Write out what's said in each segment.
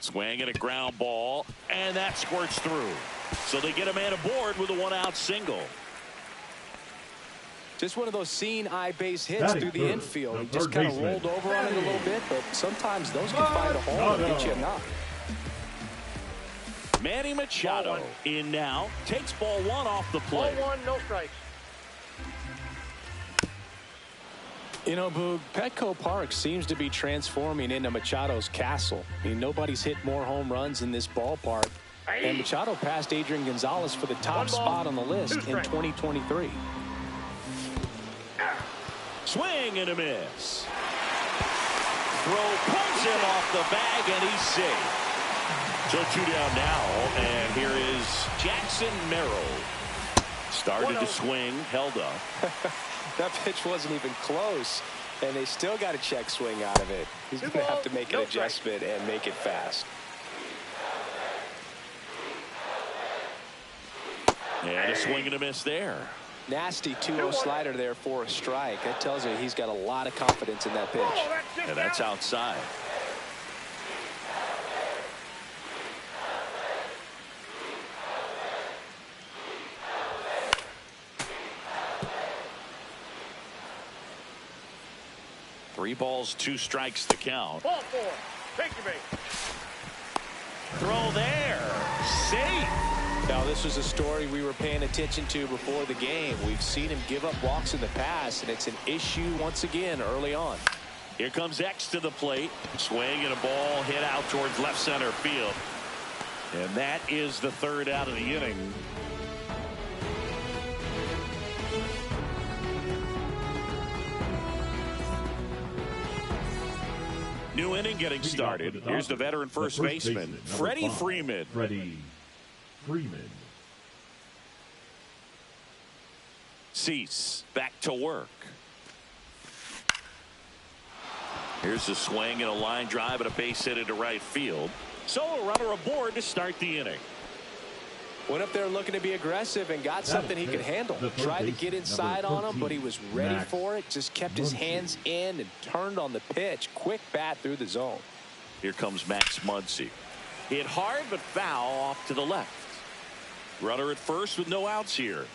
Swing and a ground ball, and that squirts through. So they get a man aboard with a one-out single. Just one of those seeing eye base hits through the infield. He just kind of rolled over on it a little bit, but sometimes those can find a hole and get you a knock. Manny Machado in now. Takes ball one off the plate. Ball one, no strikes. You know, Boog, Petco Park seems to be transforming into Machado's castle. I mean, nobody's hit more home runs in this ballpark. And Machado passed Adrian Gonzalez for the top spot on the list in 2023. Swing and a miss. Throw pulls him off the bag, and he's safe. So 2 down now, and here is Jackson Merrill. Started to swing, held up. That pitch wasn't even close, and they still got a check swing out of it. He's going to have to make an adjustment and make it fast. And a swing and a miss there. Nasty 2-0 slider there for a strike. That tells you he's got a lot of confidence in that pitch. And that's outside. Three balls, 2 strikes to count. Ball 4. Take your bait. Throw there. Safe. Now, this was a story we were paying attention to before the game. We've seen him give up walks in the past, and it's an issue once again early on. Here comes X to the plate. Swing and a ball hit out towards left center field. And that is the 3rd out of the inning. New inning getting started. Here's the veteran first baseman, Freddie Freeman. Cease back to work. Here's a swing and a line drive and a base hit into right field. So a runner aboard to start the inning. Went up there looking to be aggressive and got something he could handle. Tried to get inside on him, but he was ready for it. Just kept his hands in and turned on the pitch. Quick bat through the zone. Here comes Max Muncy. Hit hard but foul off to the left. Runner at first with no outs here.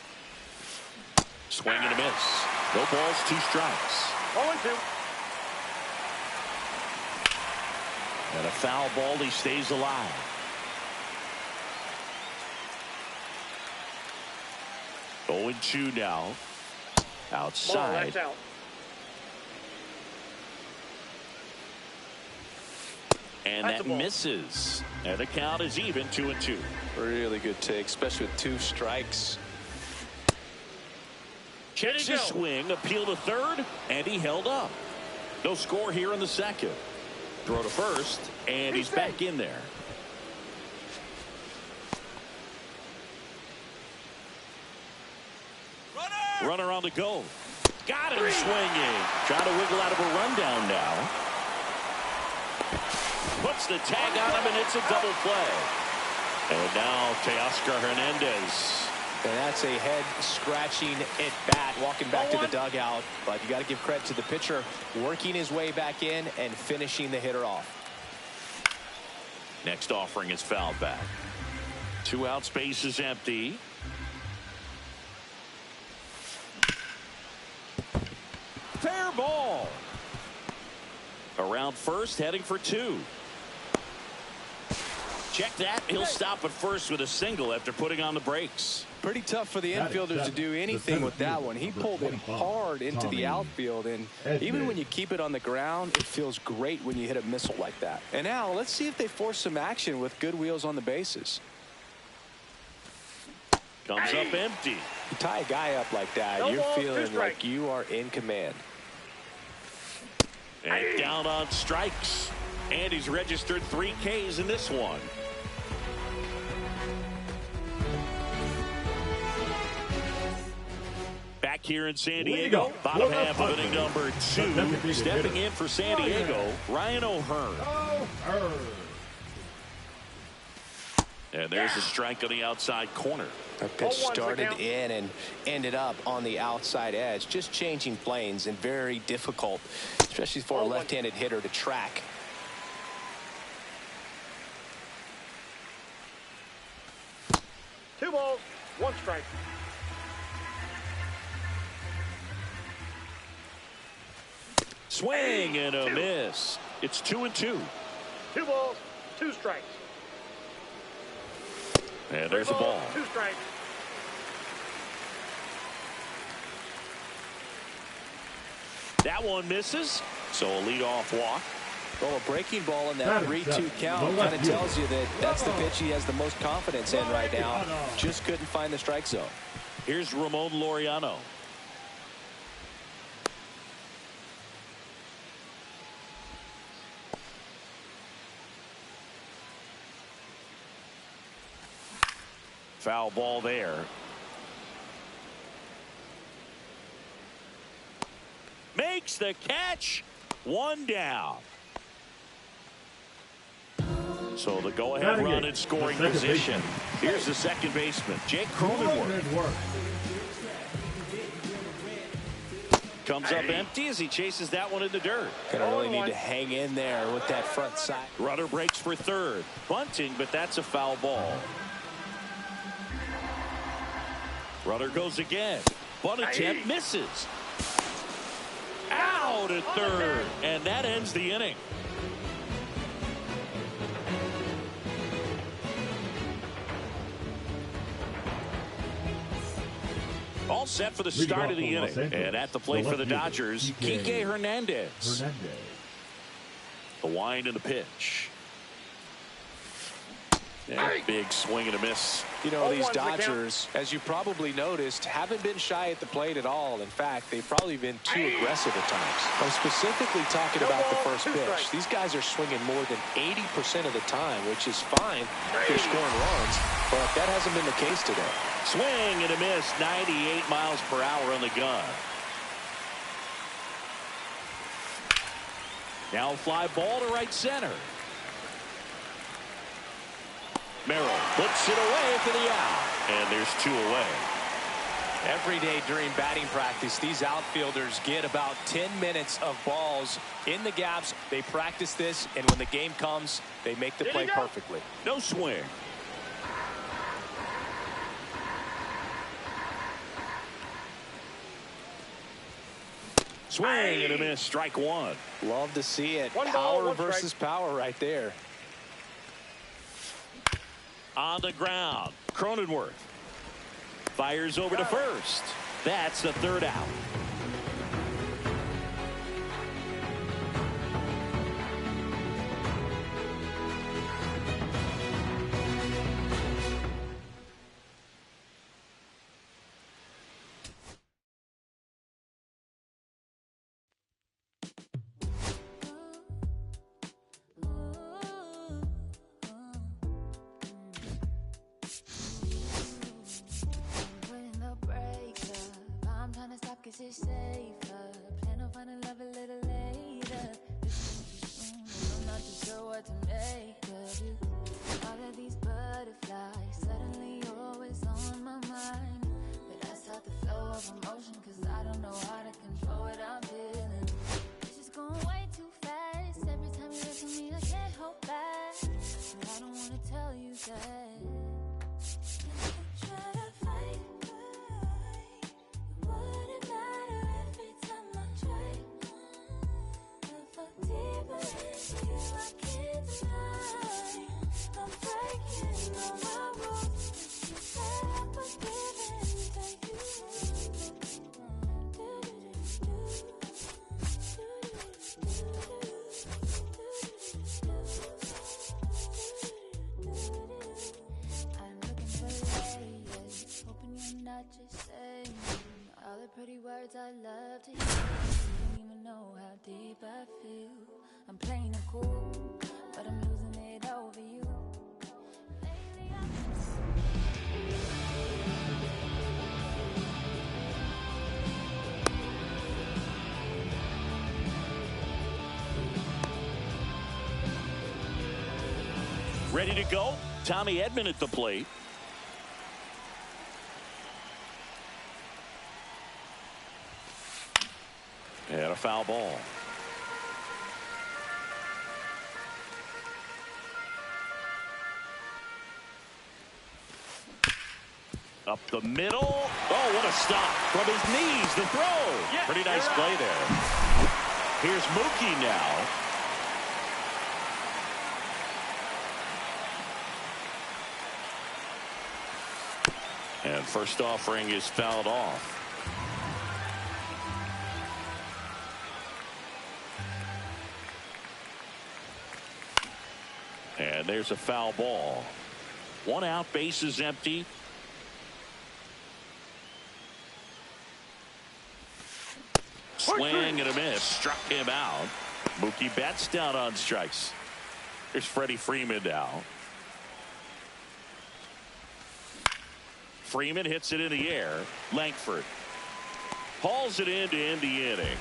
Swing and a miss. No balls, 2 strikes. 0-2. And a foul ball. He stays alive. Oh, 0-2 now. Outside. Ball, out. And That's that misses. And the count is even, 2-2. Really good take, especially with 2 strikes. Checks his swing, appeal to third, and he held up. No score here in the 2nd. Throw to first, and he's back in there. Runner on the go. Got him swinging. Trying to wiggle out of a rundown now. Puts the tag on him, and it's a double play. And now Teoscar Hernandez. And that's a head scratching at bat, walking back to the dugout. But you got to give credit to the pitcher, working his way back in and finishing the hitter off. Next offering is fouled back. 2 out, space is empty. Fair ball. Around first, heading for 2. Check that. He'll stop at first with a single after putting on the brakes. Pretty tough for the infielders to do anything with that one. He pulled it hard into the outfield, and even when you keep it on the ground, it feels great when you hit a missile like that. And now let's see if they force some action with good wheels on the bases. Comes up empty. You tie a guy up like that, you're feeling like you are in command. And down on strikes. And he's registered 3 Ks in this one. Back here in San Diego, bottom half of inning number 2. Stepping in for San Diego, Ryan O'Hearn. And there's a strike on the outside corner. That pitch started in and ended up on the outside edge, just changing planes, and very difficult, especially for a left-handed hitter to track. One strike. Swing and a miss. It's 2-2. 2 balls, 2 strikes. And there's a ball. 2 strikes. That one misses. So a leadoff walk. Well, a breaking ball in that 3-2 count kind of tells you that that's the pitch he has the most confidence in right now. Just couldn't find the strike zone. Here's Ramon Laureano. Foul ball there. Makes the catch. 1 down. So the go-ahead run in scoring position. Here's the second baseman, Jake Cronenworth. Comes up empty as he chases that one in the dirt. Gonna really need to hang in there with that front side. Runner breaks for third. Bunting, but that's a foul ball. Runner goes again. Bunt attempt misses. Out at third. And that ends the inning. All set for the start of the inning. And at the plate for the Dodgers, Kike Hernandez. The wind and the pitch. And a big swing and a miss. You know, these Dodgers, as you probably noticed, haven't been shy at the plate at all. In fact, they've probably been too aggressive at times. I'm specifically talking about the first pitch. These guys are swinging more than 80% of the time, which is fine if they're scoring runs, but that hasn't been the case today. Swing and a miss, 98 miles per hour on the gun. Now fly ball to right center. Merrill puts it away for the out. And there's 2 away. Every day during batting practice, these outfielders get about 10 minutes of balls in the gaps. They practice this, and when the game comes, they make the play perfectly. No swing. Swing and a miss, strike 1. Love to see it. 1 ball, Power 1 versus power right there. On the ground, Cronenworth fires over to first. That's the 3rd out. Cause it's safer. Plan on finding love a little later. I'm not too sure what to make of you. All of these butterflies suddenly always on my mind. But I start the flow of emotion cause I don't know how to control what I'm feeling. It's just going way too fast. Every time you look at me I can't hold back. And I don't wanna tell you that. Try to fight. Just saying all the pretty words I love to hear. You don't even know how deep I feel. I'm playing it cool, but I'm losing it over you. Lately Ready to go? Tommy Edman at the plate. And a foul ball. Up the middle. Oh, what a stop. From his knees, the throw. Yes, pretty nice play there. Here's Mookie now. And first offering is fouled off. And there's a foul ball. 1 out, base is empty. Swing and a miss. Struck him out. Mookie Betts down on strikes. Here's Freddie Freeman now. Freeman hits it in the air. Langford hauls it in to end the inning.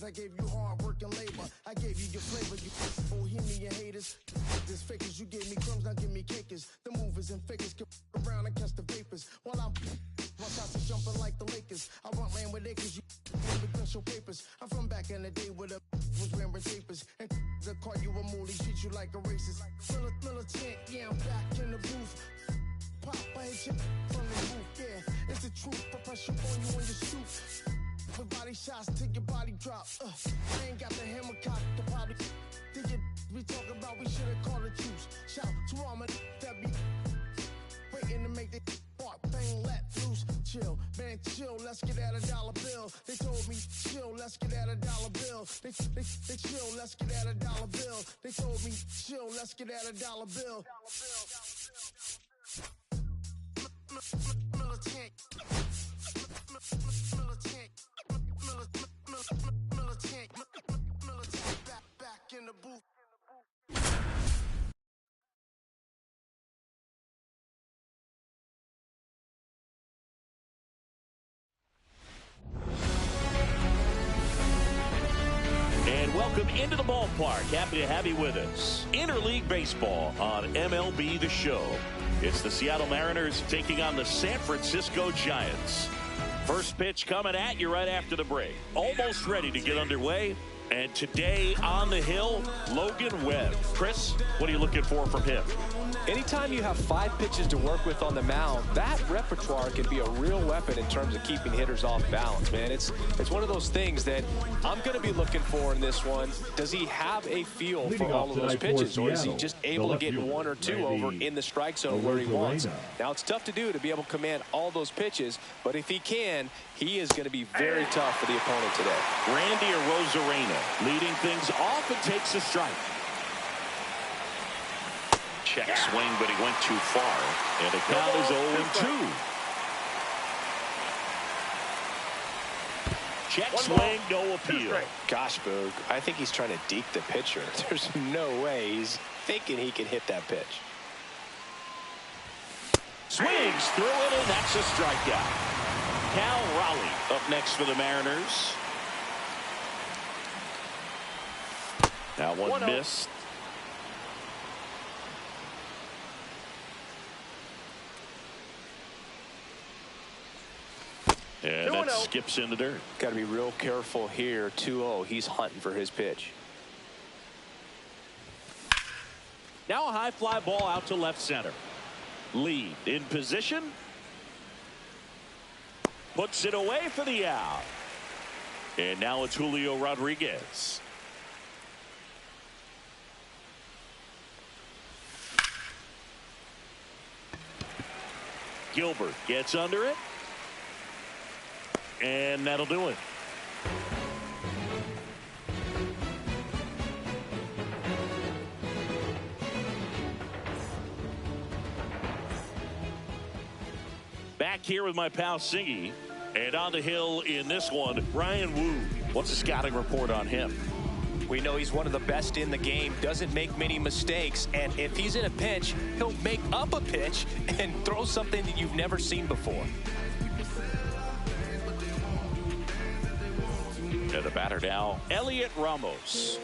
I gave you hard work and labor. I gave you your flavor. You bohemian haters. This fakers. You gave me crumbs, now give me cakers. The movers and fakers get around and catch the vapors. While I'm shots are jumping like the Lakers. I want land with acres. You with your papers. I'm from back in the day where the was wearing tapers. And they'll call you a moolie, treat you like a racist. Militant, yeah, I'm back in the booth. Pop, I hit you from the roof. Yeah, it's the truth. Put pressure on you on your stoop. With body shots till your body drop. I ain't got the hammer cock to probably think it we talk about. We should've called the juice. Shout to all my that be waiting to make the part bang let loose. Chill, man, chill. Let's get at $1 bill. They told me chill. Let's get at $1 bill. They chill. Let's get at $1 bill. They told me chill. Let's get at $1 bill. Militant. Back in the booth. And welcome into the ballpark. Happy to have you with us. Interleague Baseball on MLB The Show. It's the Seattle Mariners taking on the San Francisco Giants. First pitch coming at you right after the break. Almost ready to get underway. And today on the hill, Logan Webb. Chris, what are you looking for from him? Anytime you have 5 pitches to work with on the mound, that repertoire can be a real weapon in terms of keeping hitters off balance, man. It's one of those things that I'm going to be looking for in this one. Does he have a feel for all of those pitches, or is he just able to get 1 or 2 over in the strike zone where he wants? Now, it's tough to do to be able to command all those pitches, but if he can, he is going to be very tough for the opponent today. Randy Arozarena leading things off and takes a strike. Check swing, but he went too far. And the count is 0-2. Check swing, no appeal. Gosh, Boog, I think he's trying to deke the pitcher. There's no way he's thinking he can hit that pitch. Swings through it, and that's a strikeout. Cal Raleigh up next for the Mariners. That one missed. And that skips in the dirt. Got to be real careful here. 2-0. He's hunting for his pitch. Now a high fly ball out to left center. Lee in position. Puts it away for the out. And now it's Julio Rodriguez. Gilbert gets under it. And that'll do it. Back here with my pal Singy. And on the hill in this one, Ryan Wu. What's the scouting report on him? We know he's one of the best in the game, doesn't make many mistakes, and if he's in a pinch, he'll make up a pitch and throw something that you've never seen before. The batter now, Elliot Ramos.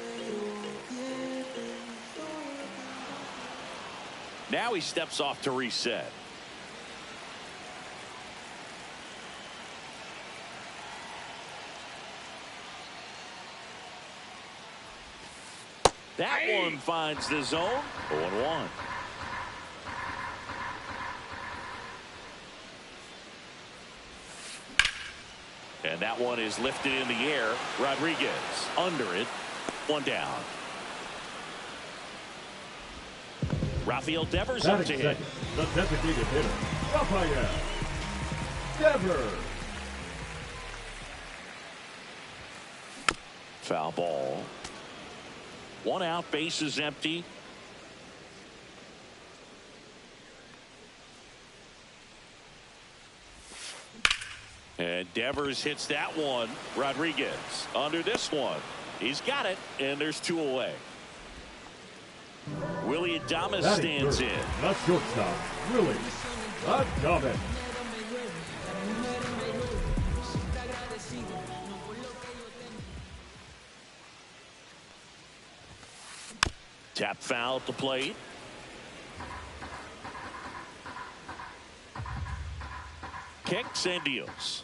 Now he steps off to reset. That one finds the zone. 0-1. And that one is lifted in the air. Rodriguez under it. One down. Rafael Devers up to hit. The designated hitter, Rafael Devers. Foul ball. One out, base is empty. And Devers hits that one. Rodriguez under this one. He's got it, and there's two away. Willie Adames stands in. The shortstop, Willie Adames. Tap foul at the plate. Kicks and deals.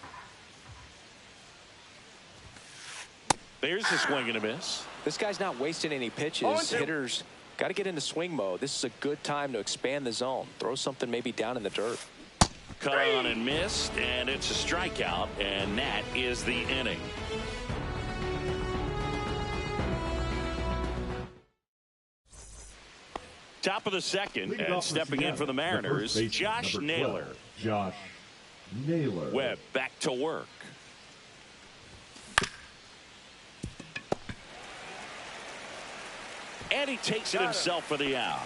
There's a swing and a miss. This guy's not wasting any pitches. Hitters got to get into swing mode. This is a good time to expand the zone. Throw something maybe down in the dirt. Cut on and missed, and it's a strikeout, and that is the inning. Top of the second, and stepping in for the Mariners, Josh Naylor. Josh Naylor. Webb back to work. And he takes it himself for the out.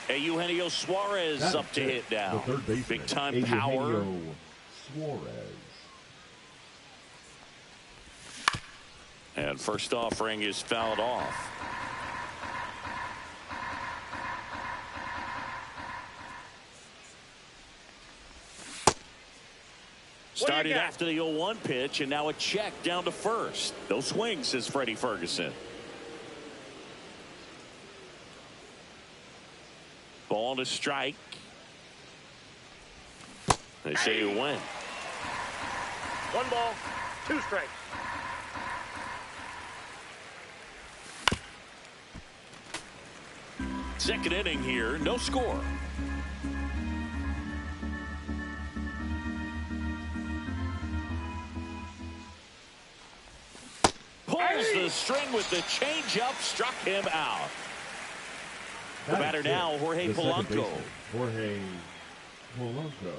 Eugenio Suarez up to hit now. Big time power. Suarez. And first offering is fouled off. Started after the 0-1 pitch, and now a check down to first. No swings, says Freddie Ferguson. Ball to strike. They say you win. 1 ball, 2 strikes. Second inning here, no score. Pulls the string with the changeup, struck him out. The batter now, Jorge Polanco. Jorge Polanco.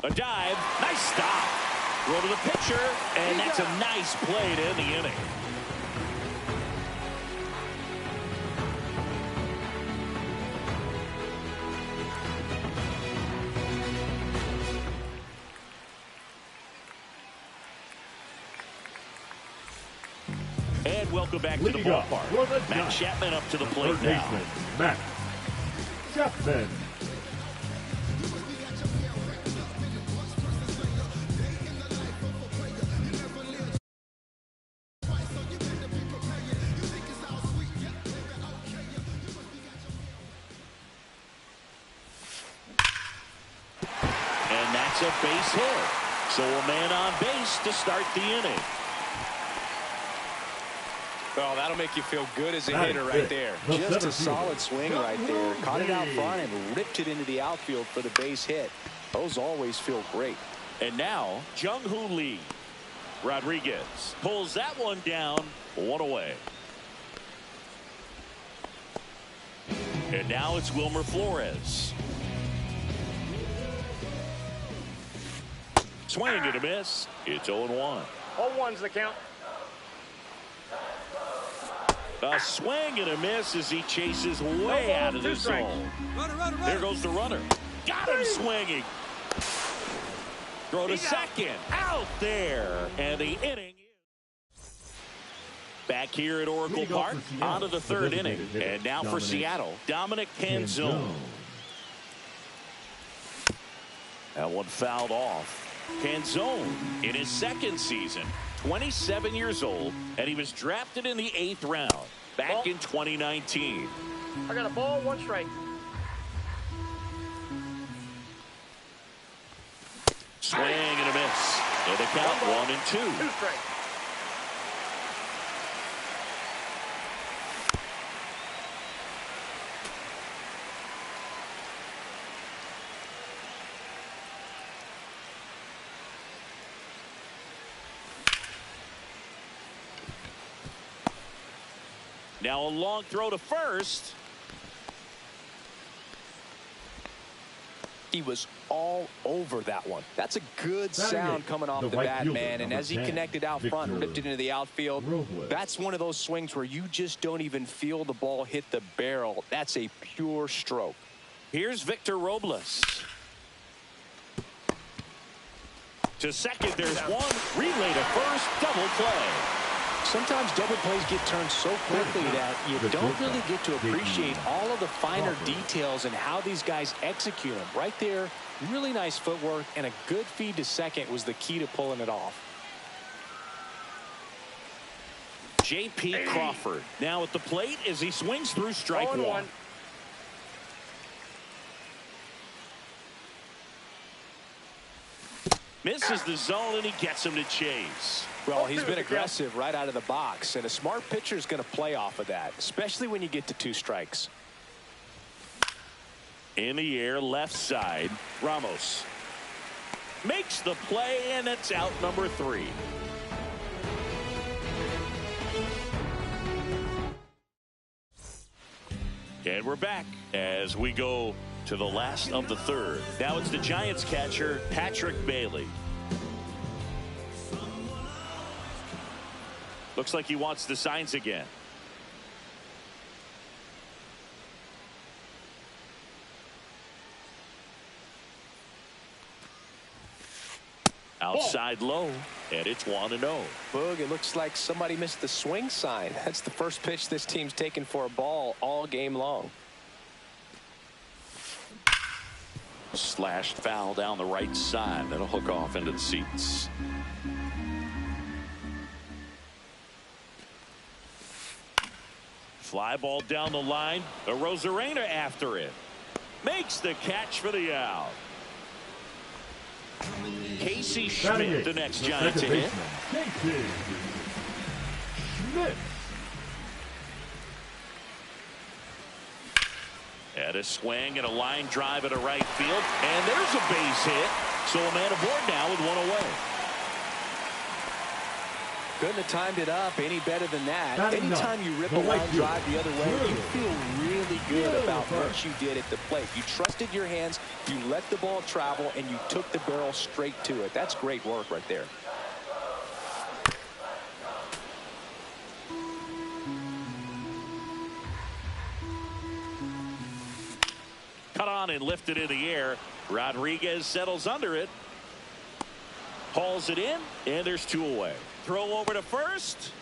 A dive, nice stop. Throw to the pitcher, and that's a nice play to end the inning. And welcome back to the ballpark. Matt Chapman up to the plate now. Matt Chapman. And that's a base hit. So a man on base to start the inning. Well, that'll make you feel good as a hitter right there. Just a solid swing right there. Caught it out front and ripped it into the outfield for the base hit. Those always feel great. And now, Jung-Hoo Lee. Rodriguez pulls that one down, 1 away. And now it's Wilmer Flores. Swing and a miss. It's 0-1. 0-1's the count. A swing and a miss as he chases way out of the zone. There goes the runner. Got him swinging. Throw to second. Out there. And the inning. Back here at Oracle Park, on to the third inning. And now for Seattle, Dominic Canzone. That one fouled off. Canzone in his second season, 27 years old, and he was drafted in the 8th round back in 2019. I got a ball, 1 strike. Swing and a miss. And the count 1-2. 2 strikes. Now a long throw to first. He was all over that one. That's a good sound coming off the bat, man. And as he connected out front and ripped it into the outfield, that's one of those swings where you just don't even feel the ball hit the barrel. That's a pure stroke. Here's Victor Robles. To second, there's one. Relay to first. Double play. Sometimes double plays get turned so quickly that you don't really get to appreciate all of the finer details and how these guys execute them. Right there, really nice footwork, and a good feed to second was the key to pulling it off. J.P. Crawford now at the plate as he swings through strike 1. Misses the zone, and he gets him to chase. Well, he's been aggressive right out of the box, and a smart pitcher is going to play off of that, especially when you get to 2 strikes. In the air, left side, Ramos makes the play, and that's out number 3. And we're back as we go to the last of the third. Now it's the Giants catcher, Patrick Bailey. Looks like he wants the signs again. Outside low, and it's 1-0. Boog, it looks like somebody missed the swing sign. That's the first pitch this team's taken for a ball all game long. Slashed foul down the right side. That'll hook off into the seats. Fly ball down the line. Arozarena after it. Makes the catch for the out. Casey Schmidt, the next Giant to hit. Casey Schmidt. And a swing and a line drive at a right field. And there's a base hit. So a man aboard now with 1 away. Couldn't have timed it up any better than that. Not Anytime you rip a line drive the other way, you feel really good about what you did at the plate. You trusted your hands, you let the ball travel, and you took the barrel straight to it. That's great work right there. Cut on and lifted in the air. Rodriguez settles under it. Hauls it in, and there's 2 away. Throw over to first.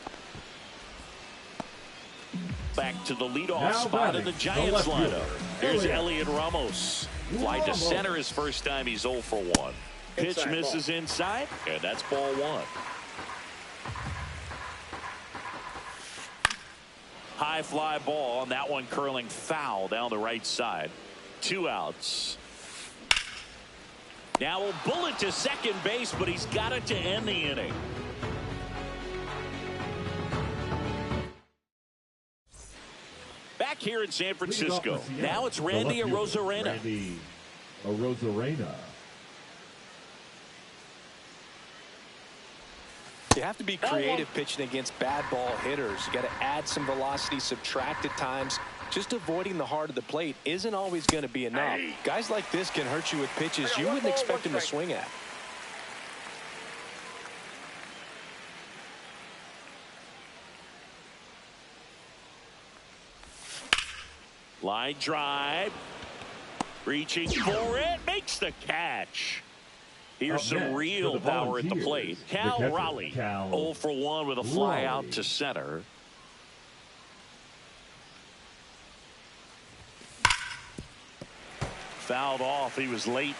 Back to the leadoff spot in the Giants lineup. Here's Elliot Ramos. Fly to center his first time. He's 0 for 1. Pitch misses inside, and that's ball 1. High fly ball, and that one curling foul down the right side. 2 outs. Now a bullet to second base, but he's got it to end the inning. Back here in San Francisco. Now it's Randy Arozarena. Randy Arozarena. You have to be creative pitching against bad ball hitters. You got to add some velocity, subtract at times. Just avoiding the heart of the plate isn't always going to be enough. Guys like this can hurt you with pitches you wouldn't expect them to swing at. Line drive. Reaching for it. Makes the catch. Here's some real power at the plate. Cal Raleigh 0 for 1 with a fly out to center. Fouled off. He was late.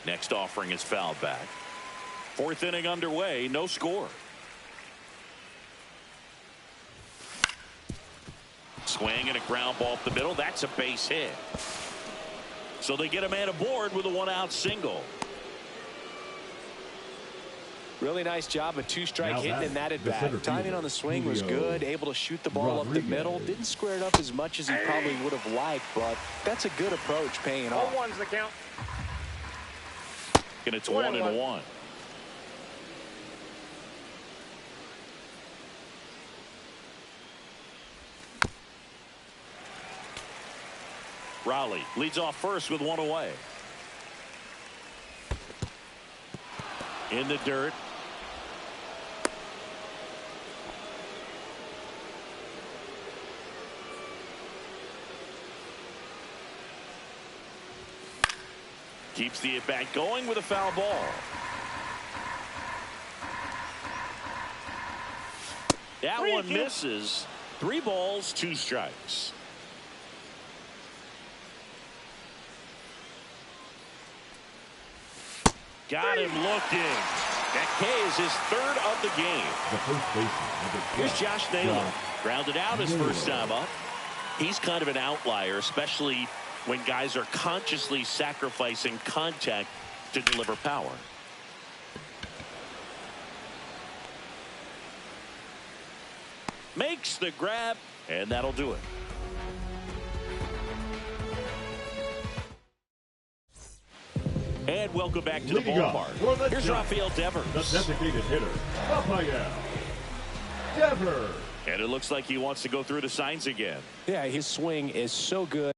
Next offering is fouled back. Fourth inning underway. No score. Swing and a ground ball up the middle. That's a base hit. So they get a man aboard with a one-out single. Really nice job, a two-strike Now hitting in that the at-bat. center Timing fielder, on the swing was Julio good, able to shoot the ball up the Rodriguez. middle. Didn't square it up as much as he probably would have liked, but that's a good approach paying off. 0-1's the count. And it's 1-1. 1-1. Raleigh leads off first with one away. In the dirt. Keeps the at-bat going with a foul ball. That one misses. 3 balls, 2 strikes. Got him looking. That K is his 3rd of the game. The first baseman, number 12, Here's Josh Naylor. Grounded out his first time up. He's kind of an outlier, especially when guys are consciously sacrificing contact to deliver power. Makes the grab, and that'll do it. And welcome back to the Leading up for the ballpark. Here's Giants, Rafael Devers. the designated hitter, Rafael Devers. And it looks like he wants to go through the signs again. Yeah, his swing is so good.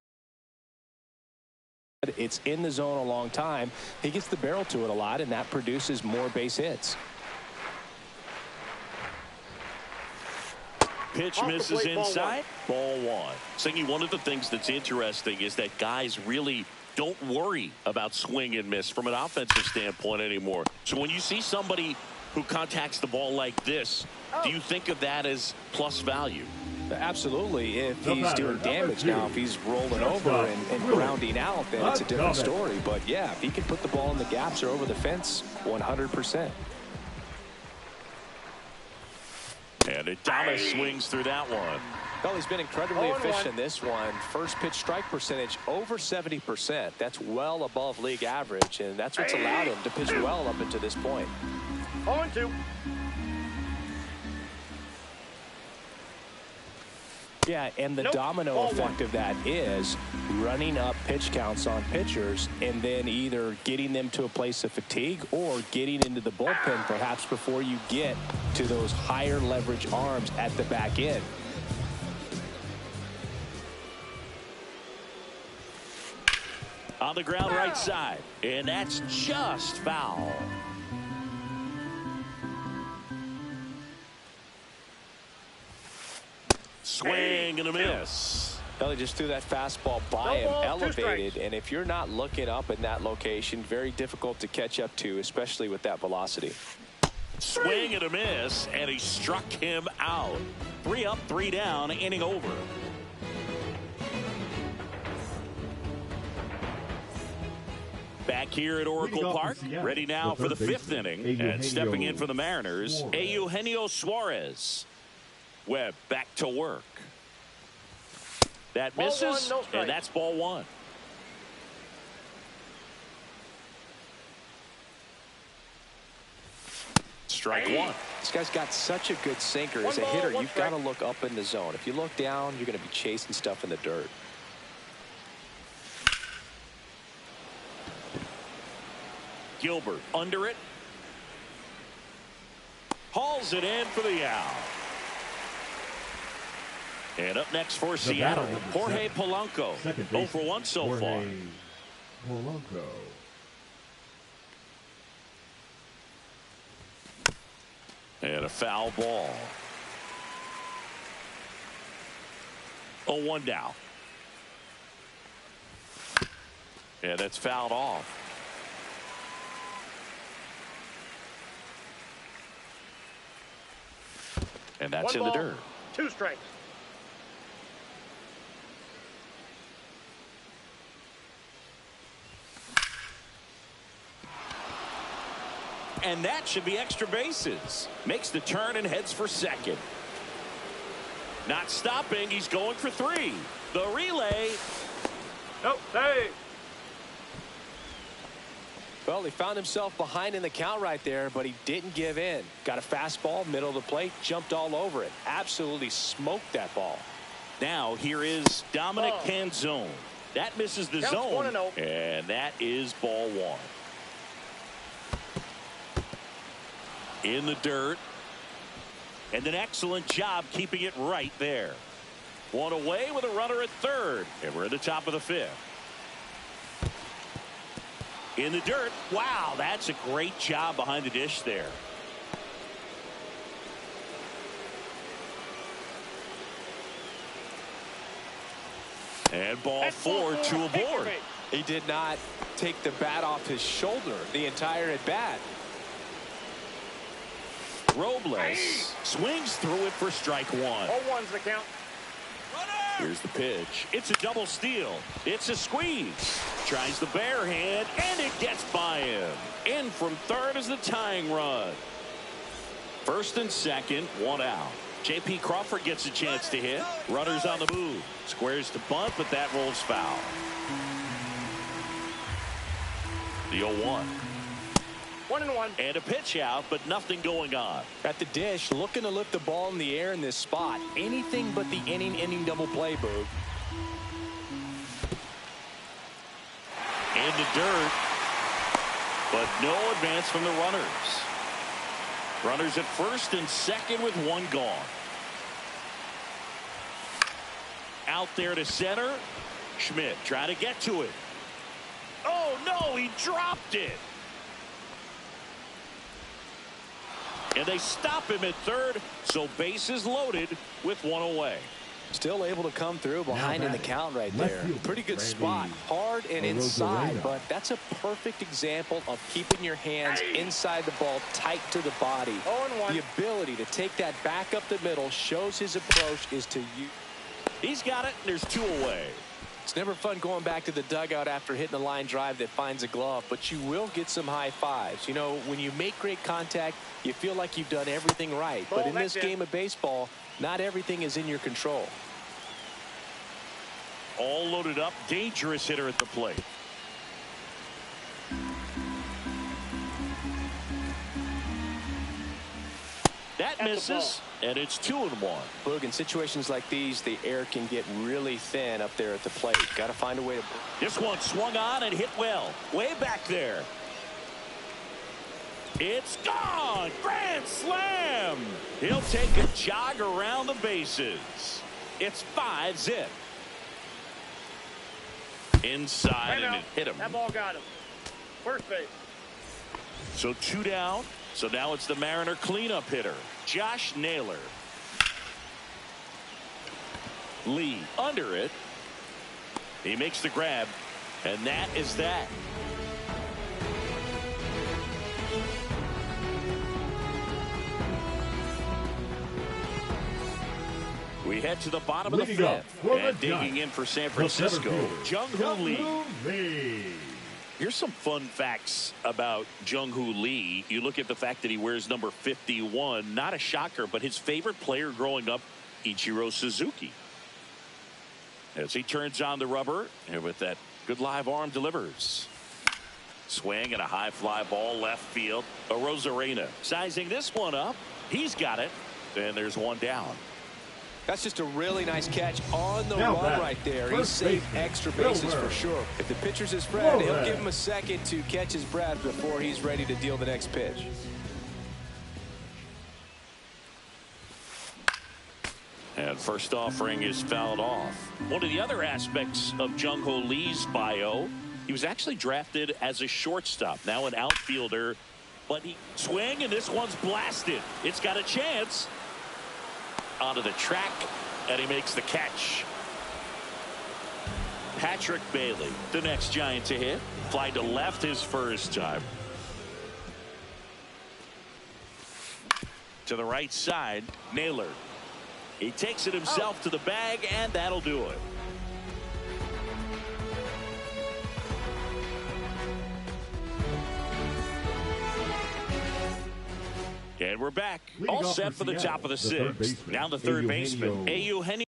It's in the zone a long time. He gets the barrel to it a lot, and that produces more base hits. Pitch Off the misses plate, ball inside. Ball 1. Singy, one of the things that's interesting is that guys really don't worry about swing and miss from an offensive standpoint anymore. So when you see somebody who contacts the ball like this, do you think of that as plus value? Absolutely. If The he's batter, doing number damage 2, now, if he's rolling over and Willie grounding out, then it's a different Adames. story. But yeah, if he can put the ball in the gaps or over the fence, 100%. And Adames swings through that one. Well, he's been incredibly 0-1. efficient in this one. First pitch strike percentage over 70%. That's well above league average, and that's what's allowed him to pitch well up until this point. 0-2. Yeah, and the Nope. domino Ball effect 1. of that is running up pitch counts on pitchers and then either getting them to a place of fatigue or getting into the bullpen perhaps before you get to those higher leverage arms at the back end. On the ground right side. And that's just foul. Swing and a miss. Belly just threw that fastball by No him, ball, 2 elevated, strikes. and if you're not looking up in that location, very difficult to catch up to, especially with that velocity. Swing and a miss, and he struck him out. 3 up, 3 down, inning over. Back here at Oracle Leading off Park, for Seattle, ready now the for the third 5th baseman, inning, Eugenio and stepping in for the Mariners, Suarez. Eugenio Suarez. Webb back to work. That Ball misses, 1, no strike. and that's ball 1. Strike 1. This guy's got such a good sinker. 1 As a ball, hitter, 1 you've got to strike. look up in the zone. If you look down, you're going to be chasing stuff in the dirt. Gilbert under it. Hauls it in for the out. And up next for The Seattle, batter, number Jorge 7, Polanco. second 0 baseman, for 1 so Jorge far. Polanco. And a foul ball. 0-1 down. And that's fouled off. And that's 1 in the ball. dirt. 2 strikes. And that should be extra bases. Makes the turn and heads for second. Not stopping. He's going for 3. The relay. Nope, save. Well, he found himself behind in the count right there, but he didn't give in. Got a fastball, middle of the plate, jumped all over it. Absolutely smoked that ball. Now here is Dominic Canzone. That misses the Counts zone. 1-0. And that is ball 1. In the dirt. And an excellent job keeping it right there. 1 away with a runner at third. And we're at the top of the 5th. In the dirt. Wow, that's a great job behind the dish there. And ball 4, 2 aboard. He did not take the bat off his shoulder the entire at bat. Robles swings through it for strike 1. 0-1's the count. Here's the pitch. It's a double steal. It's a squeeze. Tries the bare hand, and it gets by him. In from third is the tying run. First and second, 1 out. J.P. Crawford gets a chance to hit. Runners on the move. Squares to bunt, but that rolls foul. The 0-1. 1-1. And a pitch out, but nothing going on. At the dish, looking to lift the ball in the air in this spot. Anything but the inning double play, Boog. In the dirt, but no advance from the runners. Runners at first and second with 1 gone. Out there to center. Schmidt trying to get to it. Oh, no, he dropped it. And they stop him at third, so bases loaded with 1 away. Still able to come through behind in the count right there. Pretty good spot. Hard and inside, but that's a perfect example of keeping your hands inside the ball, tight to the body. 0-1. The ability to take that back up the middle shows his approach is to use. He's got it, and there's 2 away. It's never fun going back to the dugout after hitting a line drive that finds a glove, but you will get some high fives. You know, when you make great contact, you feel like you've done everything right. But in this game of baseball, not everything is in your control. All loaded up, dangerous hitter at the plate. That misses, and it's 2-1. Boog, in situations like these, the air can get really thin up there at the plate. Got to find a way to. This one swung on and hit well. Way back there. It's gone. Grand slam. He'll take a jog around the bases. It's 5-zip. Inside, and it hit him. That ball got him. First base. So 2 down. So now it's the Mariner cleanup hitter, Josh Naylor. Lee under it. He makes the grab, and that is that. We head to the bottom of the 5th, and digging in for San Francisco, Jung-Hoo Lee. Here's some fun facts about Jung-Hoo Lee. You look at the fact that he wears number 51. Not a shocker, but his favorite player growing up, Ichiro Suzuki. As he turns on the rubber, and with that good live arm delivers. Swing and a high fly ball left field. Arozarena sizing this one up. He's got it. And there's 1 down. That's just a really nice catch on the run right there. He saved extra bases for sure. If the pitcher's his friend, he'll give him a second to catch his breath before he's ready to deal the next pitch. And first offering is fouled off. One of the other aspects of Jung-Hoo Lee's bio, he was actually drafted as a shortstop, now an outfielder. But he swing, and this one's blasted. It's got a chance. Onto the track, and he makes the catch. Patrick Bailey, the next Giant to hit. Fly to left his first time. To the right side, Naylor. He takes it himself to the bag, and that'll do it. And we're back. All set for the top of the sixth. Now the third baseman, Eugenio.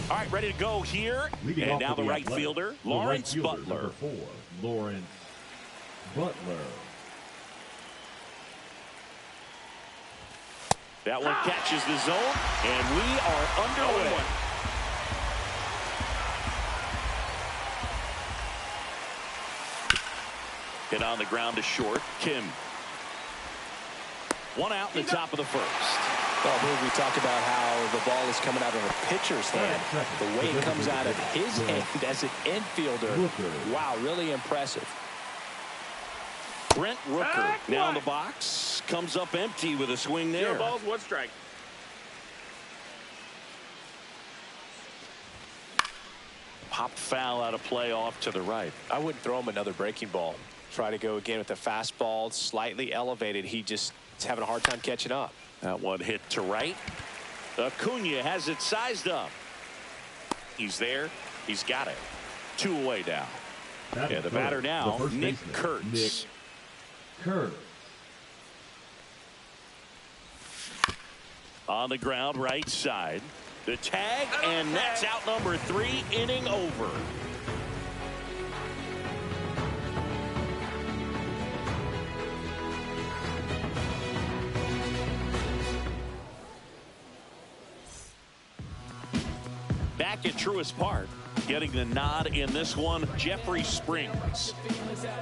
All right, ready to go here. And now the right fielder, Lawrence Butler. Number 4, Lawrence Butler. That one catches the zone, and we are underway. Hit on the ground to short. Kim. One out in the top of the first. Well, Boog, we talk about how the ball is coming out of a pitcher's hand. The way it comes out of his hand as an infielder. Wow, really impressive. Brent Rooker now in the box. Comes up empty with a swing there. 0 balls, 1 strike. Popped foul out of play off to the right. I wouldn't throw him another breaking ball. Try to go again with the fastball, slightly elevated. He just is having a hard time catching up. That one hit to right. Acuna has it sized up. He's there. He's got it. 2 away now. Yeah, the batter now, Nick Kurtz. Nick Kurtz. On the ground, right side. The tag, and that's out number 3, inning over. Back at Truist Park, getting the nod in this one, Jeffrey Springs.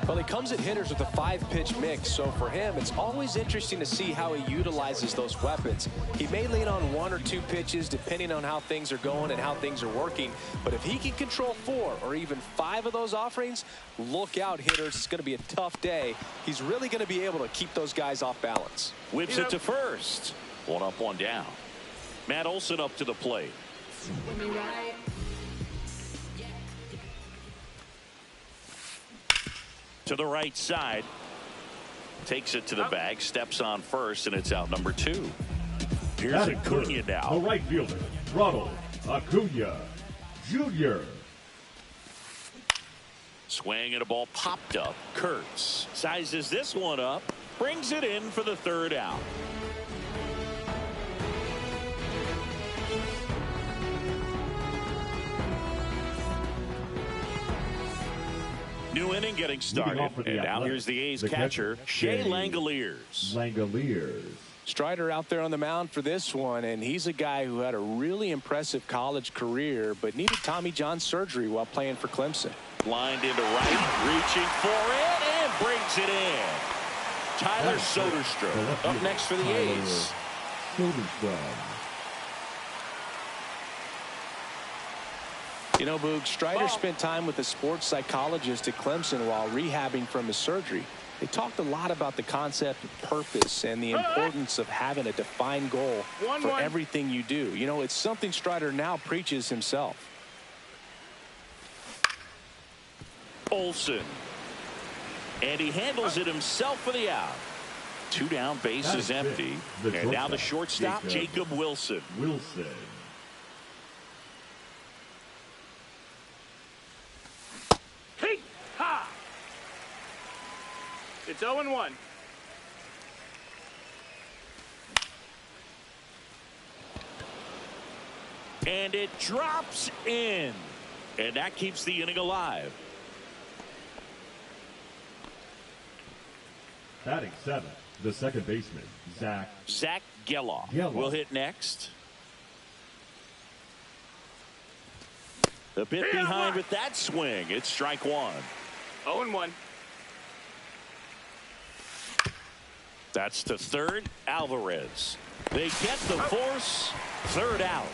Well, he comes at hitters with a 5-pitch mix, so for him, it's always interesting to see how he utilizes those weapons. He may lean on 1 or 2 pitches depending on how things are going and how things are working, but if he can control 4 or even 5 of those offerings, look out, hitters. It's going to be a tough day. He's really going to be able to keep those guys off balance. Whips it to first. 1 up, 1 down. Matt Olson up to the plate. To the right side. Takes it to the bag. Steps on first, and it's out number 2. Here's Acuna now. The right fielder, Ronald Acuna Jr. Swing and a ball popped up. Kurtz sizes this one up, brings it in for the third out. New inning getting started. And now here's the A's catcher, Shea Langoliers. Strider out there on the mound for this one, and he's a guy who had a really impressive college career but needed Tommy John surgery while playing for Clemson. Lined into right, reaching for it, and brings it in. Tyler Soderstrom up next for the A's. You know, Boog, Strider spent time with a sports psychologist at Clemson while rehabbing from his surgery. They talked a lot about the concept of purpose and the importance of having a defined goal for everything you do. You know, it's something Strider now preaches himself. Olsen. And he handles it himself for the out. 2 down, base is empty. And now the shortstop, Jacob Wilson. Hey! Ha! It's 0-1. And it drops in. And that keeps the inning alive. Batting 7th, the second baseman, Zach Geloff will hit next. A bit behind with that swing. It's strike 1. 0-1. That's to third. Alvarez. They get the force. Third out.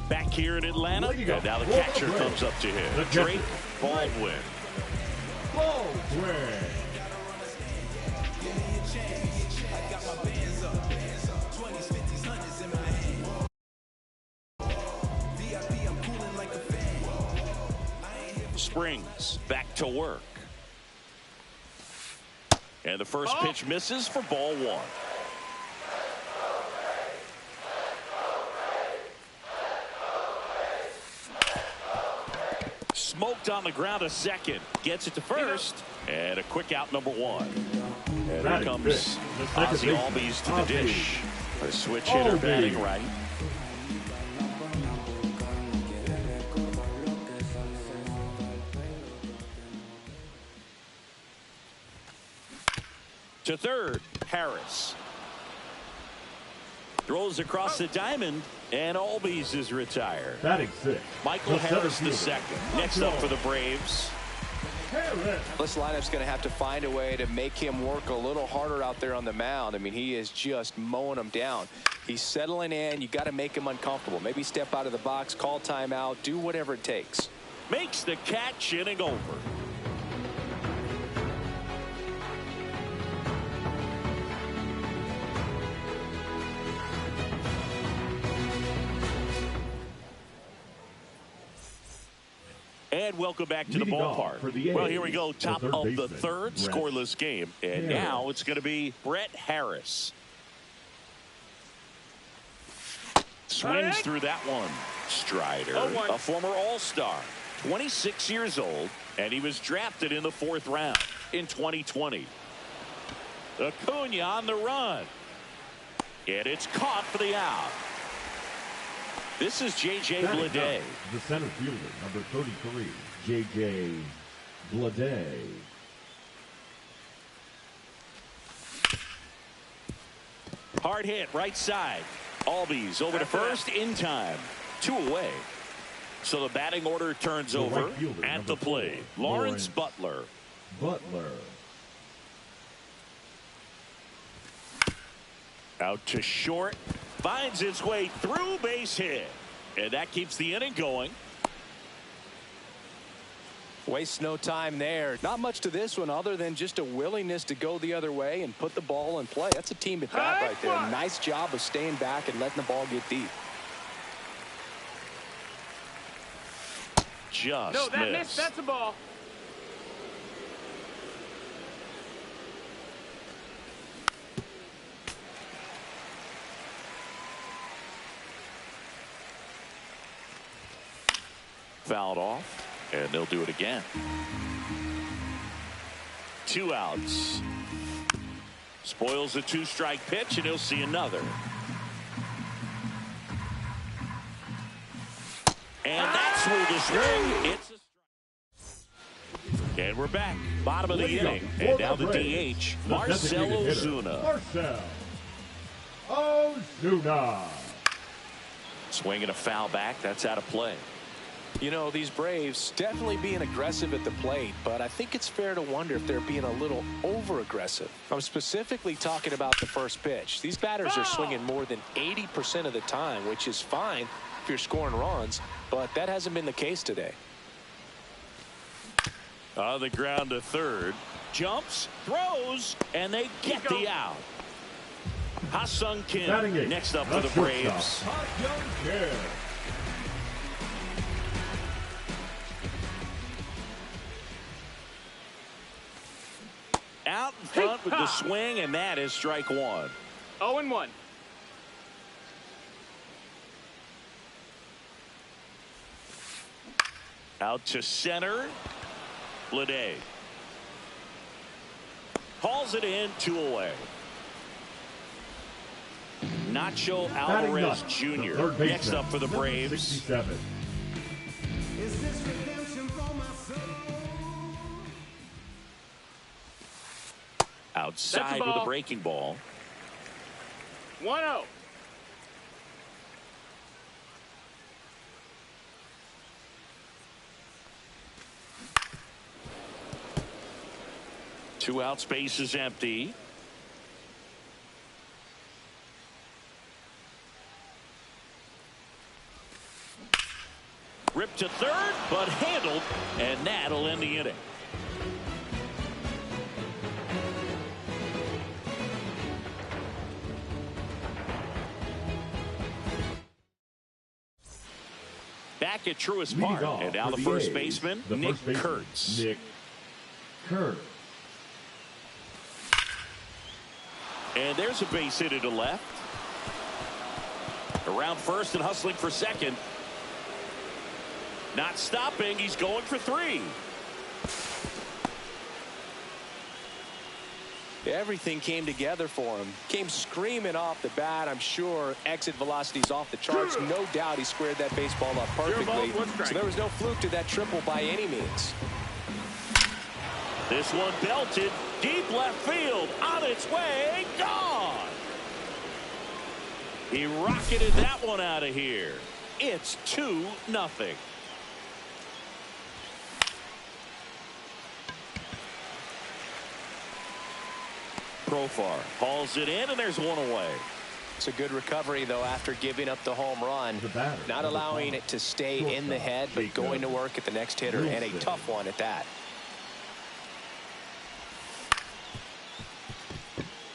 Back here in Atlanta, and now the catcher comes up to him. Drake Baldwin. Springs back to work. And the first pitch misses for ball 1. Smoked on the ground a second. Gets it to first. And a quick out, number 1. And here comes Ozzie Albies to the dish. A switch hitter batting right. To third, Harris. Throws across the diamond, and Albies is retired. Batting 6. Michael Harris the second. Next up for the Braves. This lineup's going to have to find a way to make him work a little harder out there on the mound. I mean, he is just mowing them down. He's settling in. You got to make him uncomfortable. Maybe step out of the box, call timeout, do whatever it takes. Makes the catch, inning over. And welcome back to the ballpark. Well, here we go, top of the third, scoreless game. And now it's going to be Brett Harris. Swings through that one. Strider, a former All-Star, 26 years old, and he was drafted in the 4th round in 2020. Acuna on the run. And it's caught for the out. This is J.J. Bleday. The center fielder, number 33, J.J. Bleday. Hard hit, right side. Albies over to first in time. 2 away. So the batting order turns over at the plate. Lawrence Butler. Out to short. Finds its way through, base hit. And that keeps the inning going. Wastes no time there. Not much to this one other than just a willingness to go the other way and put the ball in play. That's a team at bat right there. Nice job of staying back and letting the ball get deep. Just no, that missed. That's a ball. fouled off, and they'll do it again. 2 outs. Spoils the 2-strike pitch, and he'll see another. And that's where the swing. It's a strike. And we're back. Bottom of the inning. And now the DH, Marcell Ozuna. Marcell Ozuna. Swinging a foul back. That's out of play. You know, these Braves definitely being aggressive at the plate, but I think it's fair to wonder if they're being a little over-aggressive. I'm specifically talking about the first pitch. These batters are swinging more than 80% of the time, which is fine if you're scoring runs, but that hasn't been the case today. On the ground to third. Jumps, throws, and they get the out. Ha-Sung Kim next up for the Braves. Out in front with the swing, and that is strike 1. 0-1. Out to center. Bleday hauls it in, 2 away. Nacho Alvarez Jr. next up for the Braves. 67. Outside with a breaking ball. 1-0. Two out, space is empty. Ripped to third, but handled, and that'll end the inning. Back at Truist Park, and now the first baseman, Nick Kurtz. Nick Kurtz. And there's a base hit to left. Around first and hustling for second. Not stopping. He's going for 3. Everything came together for him. Came screaming off the bat. I'm sure exit velocity's off the charts. No doubt he squared that baseball up perfectly. So there was no fluke to that triple by any means. This one belted deep left field. On its way. Gone. He rocketed that one out of here. It's 2-0. Profar hauls it in, and there's 1 away. It's a good recovery, though, after giving up the home run. Not allowing it to stay in the head, but going to work at the next hitter, and a tough one at that.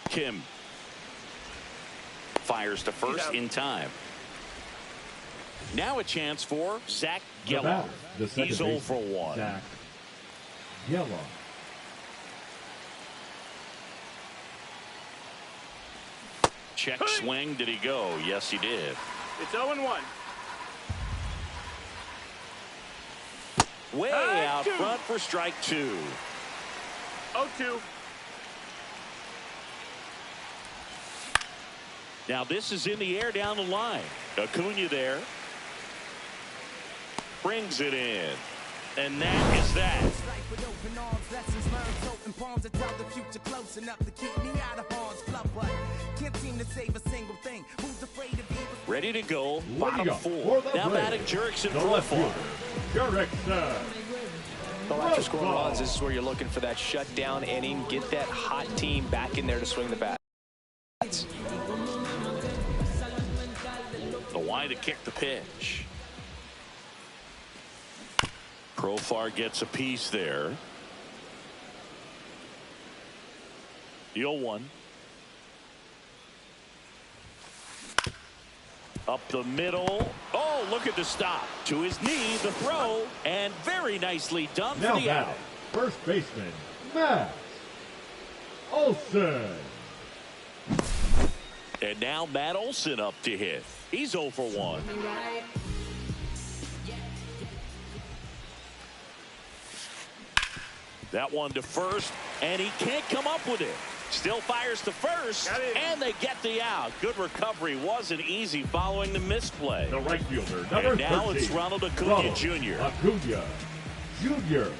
Kim fires to first in time. Now a chance for Zach Gelof. He's 0 for 1. Zach Gelof. Check swing. Did he go? Yes, he did. It's 0-1. Way out front for strike 2. 0-2. Now this is in the air down the line. Acuna there. Brings it in. And that is that. Ready to go. Bottom 4. Now batting Jurickson Profar. Jurickson. Well, after scoring runs, this is where you're looking for that shutdown inning. Get that hot team back in there to swing the bat. The wide to kick the pitch. Profar gets a piece there. The 0-1. Up the middle. Oh, look at the stop. To his knee, the throw, and very nicely done Now for the out. First baseman, Matt Olson. And now Matt Olson up to hit. He's 0 for 1. That one to first, and he can't come up with it. Still fires to first, and they get the out. Good recovery. Wasn't easy following the misplay. The right fielder, number And now 13, it's Ronald Acuna Ronald Jr. Acuna Jr.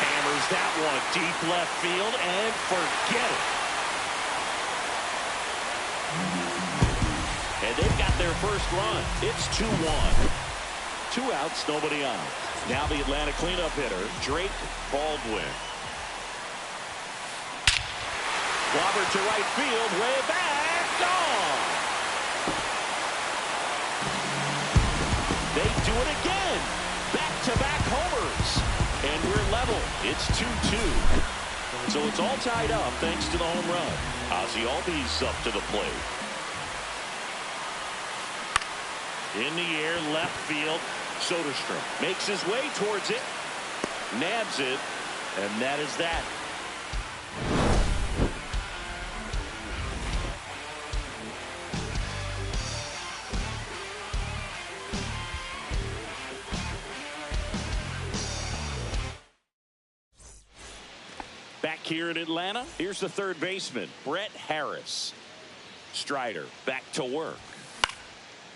Hammers that one deep left field, and forget it. And they've got their first run. It's 2-1. 2 outs, nobody on. Now the Atlanta cleanup hitter, Drake Baldwin. Robert to right field, way back, gone. They do it again. Back-to-back homers. And we're level. It's 2-2. So it's all tied up thanks to the home run. Ozzie Albies up to the plate. In the air, left field. Soderstrom makes his way towards it. Nabs it. And that is that. Back here in Atlanta, here's the third baseman, Brett Harris. Strider back to work.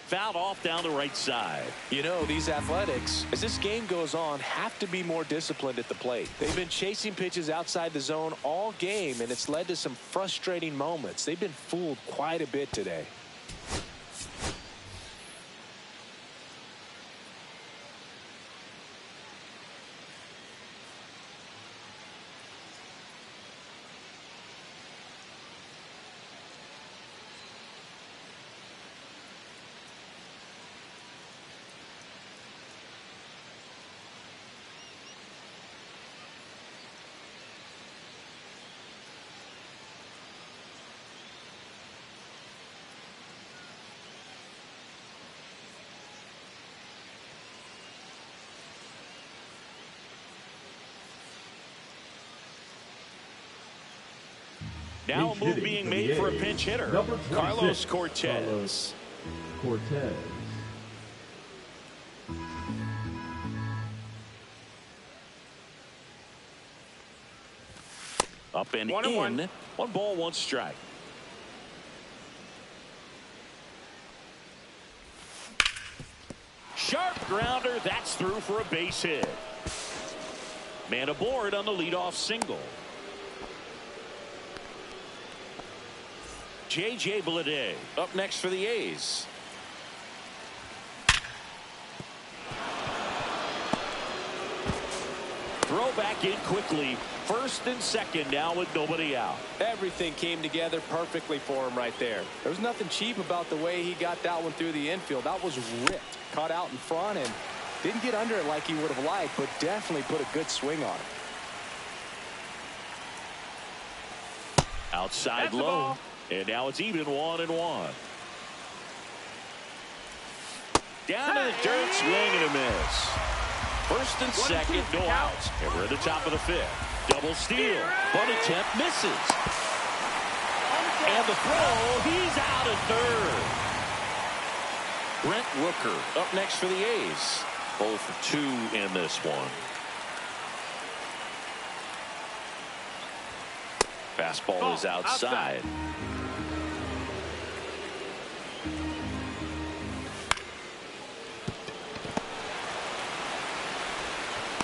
Fouled off down the right side. You know, these Athletics, as this game goes on, have to be more disciplined at the plate. They've been chasing pitches outside the zone all game, and it's led to some frustrating moments. They've been fooled quite a bit today. Now a move being made for a pinch hitter, Carlos Cortez. Cortez. Up and One in. and one. 1 ball, 1 strike. Sharp grounder. That's through for a base hit. Man aboard on the leadoff single. J.J. Bleday up next for the A's. Throw back in quickly. First and second now with nobody out. Everything came together perfectly for him right there. There was nothing cheap about the way he got that one through the infield. That was ripped. Caught out in front and didn't get under it like he would have liked, but definitely put a good swing on it. Outside That's the low. ball. And now it's even 1-1. Down in the dirt, swing and a miss. First and second, no outs. And we're at the top of the 5th. Double steal. Bunt attempt misses. And the throw, he's out at third. Brent Rooker up next for the A's. 0 for 2 in this one. Fastball is outside.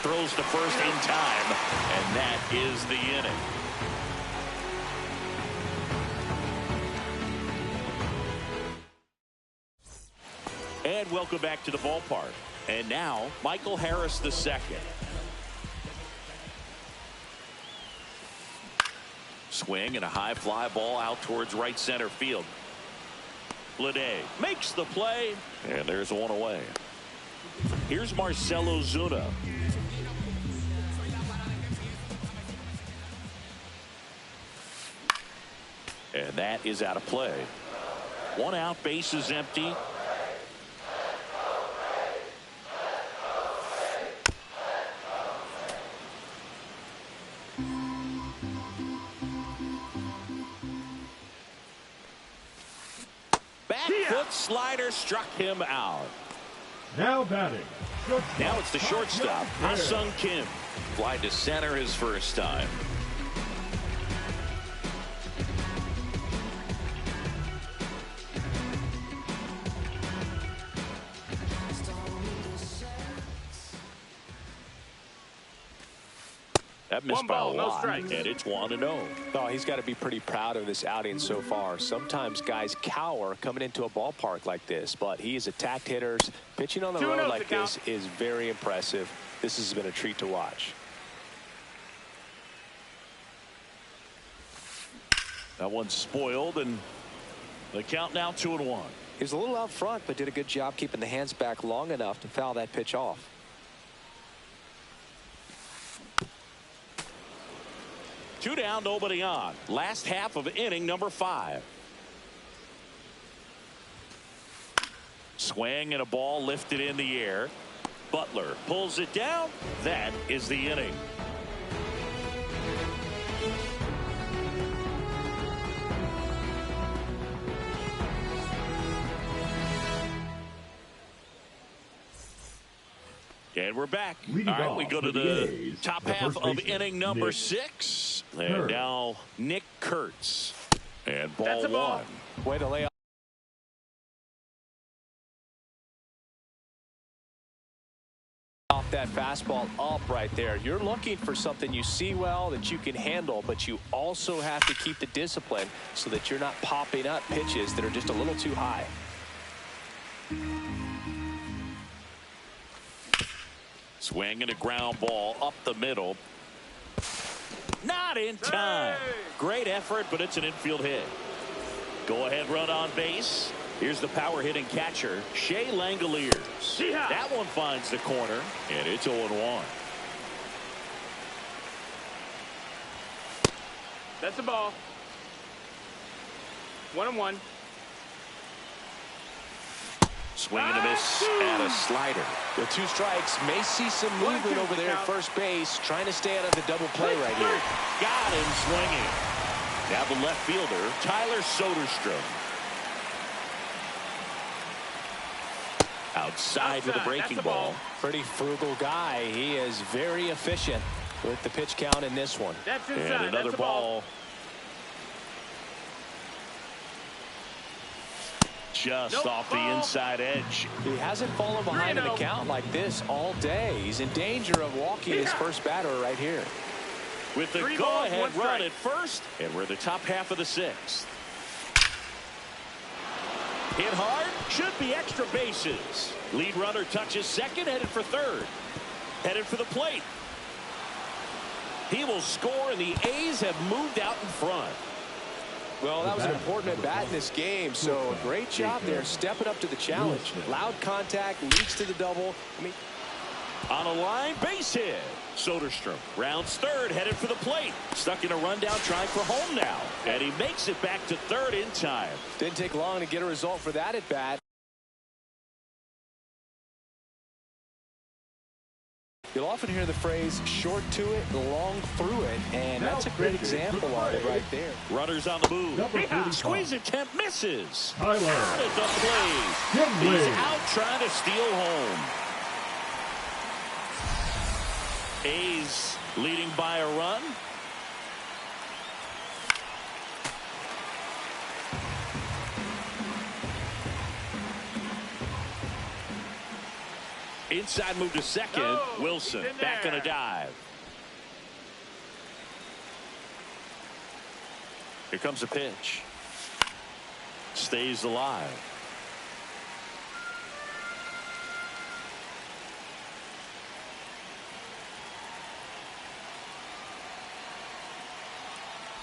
Throws to first in time, and that is the inning. And welcome back to the ballpark. And now, Michael Harris II. Swing and a high fly ball out towards right center field. Bleday makes the play, and there's one away. Here's Marcell Ozuna. And that is out of play. 1 out, base is empty. foot slider struck him out. Now batting. Now it's the shortstop, Ha-Sung Kim. Fly to center his first time. That missed by a lot, and it's 1-0. Oh, he's got to be pretty proud of this outing so far. Sometimes guys cower coming into a ballpark like this, but he has attacked hitters. Pitching on the road like this is very impressive. This has been a treat to watch. That one's spoiled, and the count now 2-1. He was a little out front, but did a good job keeping the hands back long enough to foul that pitch off. Two down, nobody on. Last half of inning number 5. Swing and a ball lifted in the air. Butler pulls it down. That is the inning. And we're back. All right, we go to the top half of inning number 6. And now Nick Kurtz. And ball 1. Way to lay off that fastball up right there. You're looking for something you see well that you can handle, but you also have to keep the discipline so that you're not popping up pitches that are just a little too high. Swing and a ground ball up the middle. Not in time. Great effort, but it's an infield hit. Go ahead run on base. Here's the power hitting catcher, Shea Langoliers. That one finds the corner, and it's 0-1. That's a ball. 1-1. Swing and a miss and a slider. The 2 strikes may see some movement over there at first base, trying to stay out of the double play right here. Got him swinging. Now the left fielder, Tyler Soderstrom. Outside with a breaking ball. Pretty frugal guy. He is very efficient with the pitch count in this one. That's inside. And another ball. Just off the inside edge. He hasn't fallen behind in the count like this all day. He's in danger of walking his first batter right here. With the go-ahead run at first, and we're the top half of the 6th. Hit hard, should be extra bases. Lead runner touches second, headed for third. Headed for the plate. He will score, and the A's have moved out in front. Well, that was an important at bat in this game, so a great job there stepping up to the challenge. Loud contact leads to the double. On a line, base hit. Soderstrom rounds third, headed for the plate. Stuck in a rundown, trying for home now. And he makes it back to third in time. Didn't take long to get a result for that at bat. You'll often hear the phrase short to it, long through it, and that's a great example of it right there. Runners on the move. Squeeze attempt misses. Tyler. Out at the plate. He's out trying to steal home. A's leading by a run. Inside move to second. Wilson back on a dive. Here comes a pitch. Stays alive.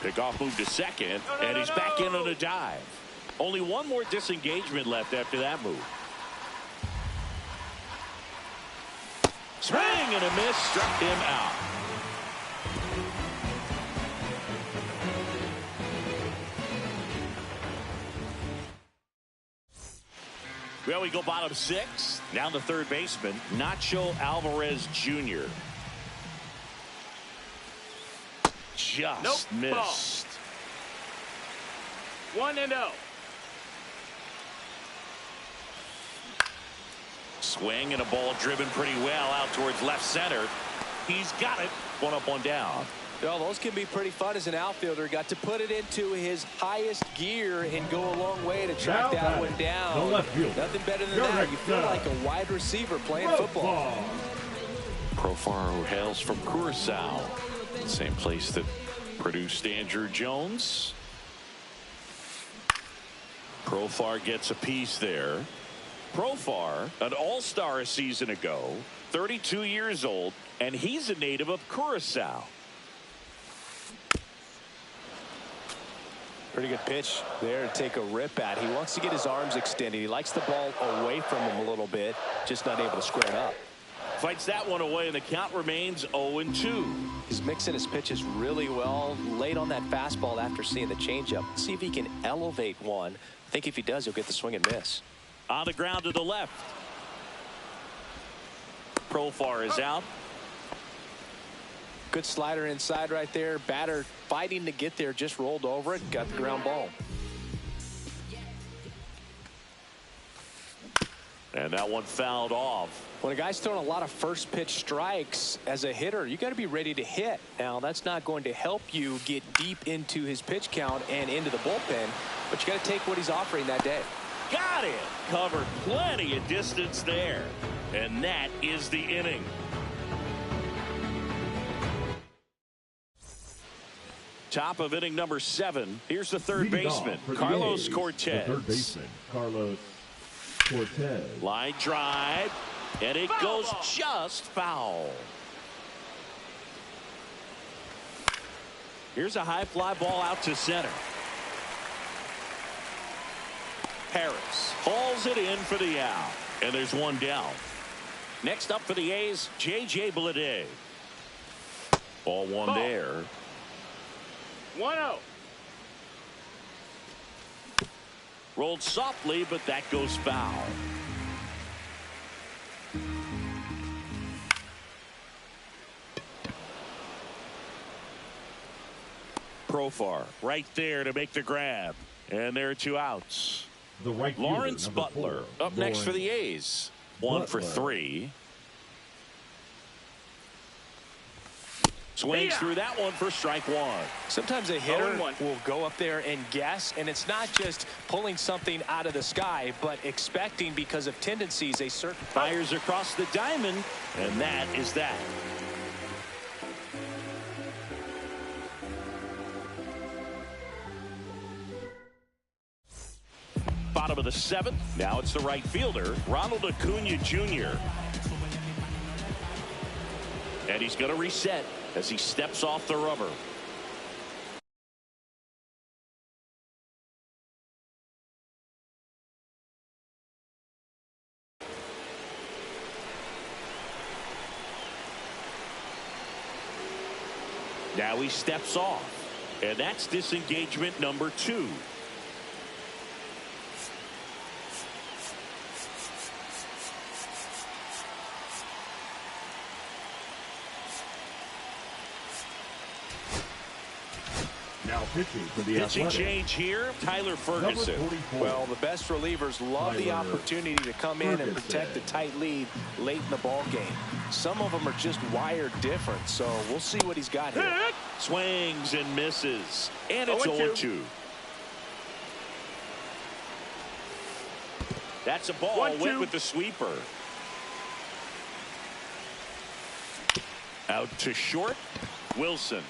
Pickoff move to second, and he's back in on a dive. Only one more disengagement left after that move. Swing and a miss, struck him out. Well, we go bottom 6. Now the third baseman, Nacho Alvarez Jr. Just missed. 1-0. Swing and a ball driven pretty well out towards left center. He's got it. One up, one down. Well, those can be pretty fun as an outfielder. Got to put it into his highest gear and go a long way to track that one down. Nothing better than that. You feel like a wide receiver playing football. Profar, who hails from Curacao, the same place that produced Andrew Jones. Profar gets a piece there. Profar, an all-star a season ago, 32 years old, and he's a native of Curacao. Pretty good pitch there to take a rip at. He wants to get his arms extended. He likes the ball away from him a little bit, just not able to square it up. Fights that one away, and the count remains 0-2. He's mixing his pitches really well. Late on that fastball after seeing the changeup. See if he can elevate one. I think if he does, he'll get the swing and miss. On the ground to the left. Profar is out. Good slider inside right there. Batter fighting to get there, just rolled over it, got the ground ball. And that one fouled off. When a guy's throwing a lot of first pitch strikes as a hitter, you got to be ready to hit. Now, that's not going to help you get deep into his pitch count and into the bullpen, but you got to take what he's offering that day. Got it. Covered plenty of distance there. And that is the inning. Top of inning number 7. Here's the third baseman, Carlos Cortez. The third baseman, Carlos Cortez. Line drive, and it goes just foul. Here's a high fly ball out to center. Harris hauls it in for the out, and there's one down. Next up for the A's, J.J. Bleday. Ball one there. 1-0. Rolled softly, but that goes foul. Profar right there to make the grab. And there are 2 outs. The right Lawrence fielder, Butler 4, up next for the A's. 1 for 3. Swings through that one for strike 1. Sometimes a hitter will go up there and guess, and it's not just pulling something out of the sky, but expecting because of tendencies a certain fires across the diamond, and that is that. Bottom of the 7th. Now it's the right fielder, Ronald Acuna Jr. And he's going to reset as he steps off the rubber. Now he steps off, and that's disengagement number 2. Now pitching for the Pitching change here, Tyler Ferguson. Well, the best relievers love the opportunity to come in and protect a tight lead late in the ball game. Some of them are just wired different, so we'll see what he's got here. Swings and misses, and it's 0-2. That's a ball. Went with the sweeper. Out to short. Wilson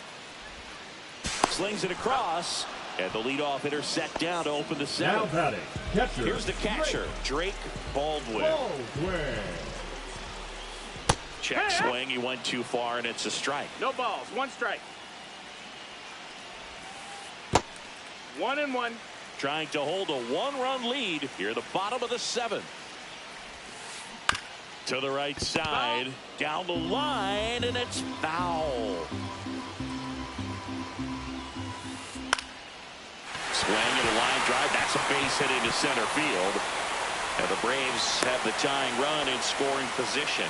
slings it across, and the leadoff hitter set down to open the 7th. Now batting, catcher. Here's the catcher, Drake Baldwin. Check swing. He went too far, and it's a strike. No balls. 1 strike. 1-1. Trying to hold a 1-run lead here at the bottom of the 7th. To the right side, down the line, and it's foul. Swing and a line drive. That's a base hit into center field. And the Braves have the tying run in scoring position.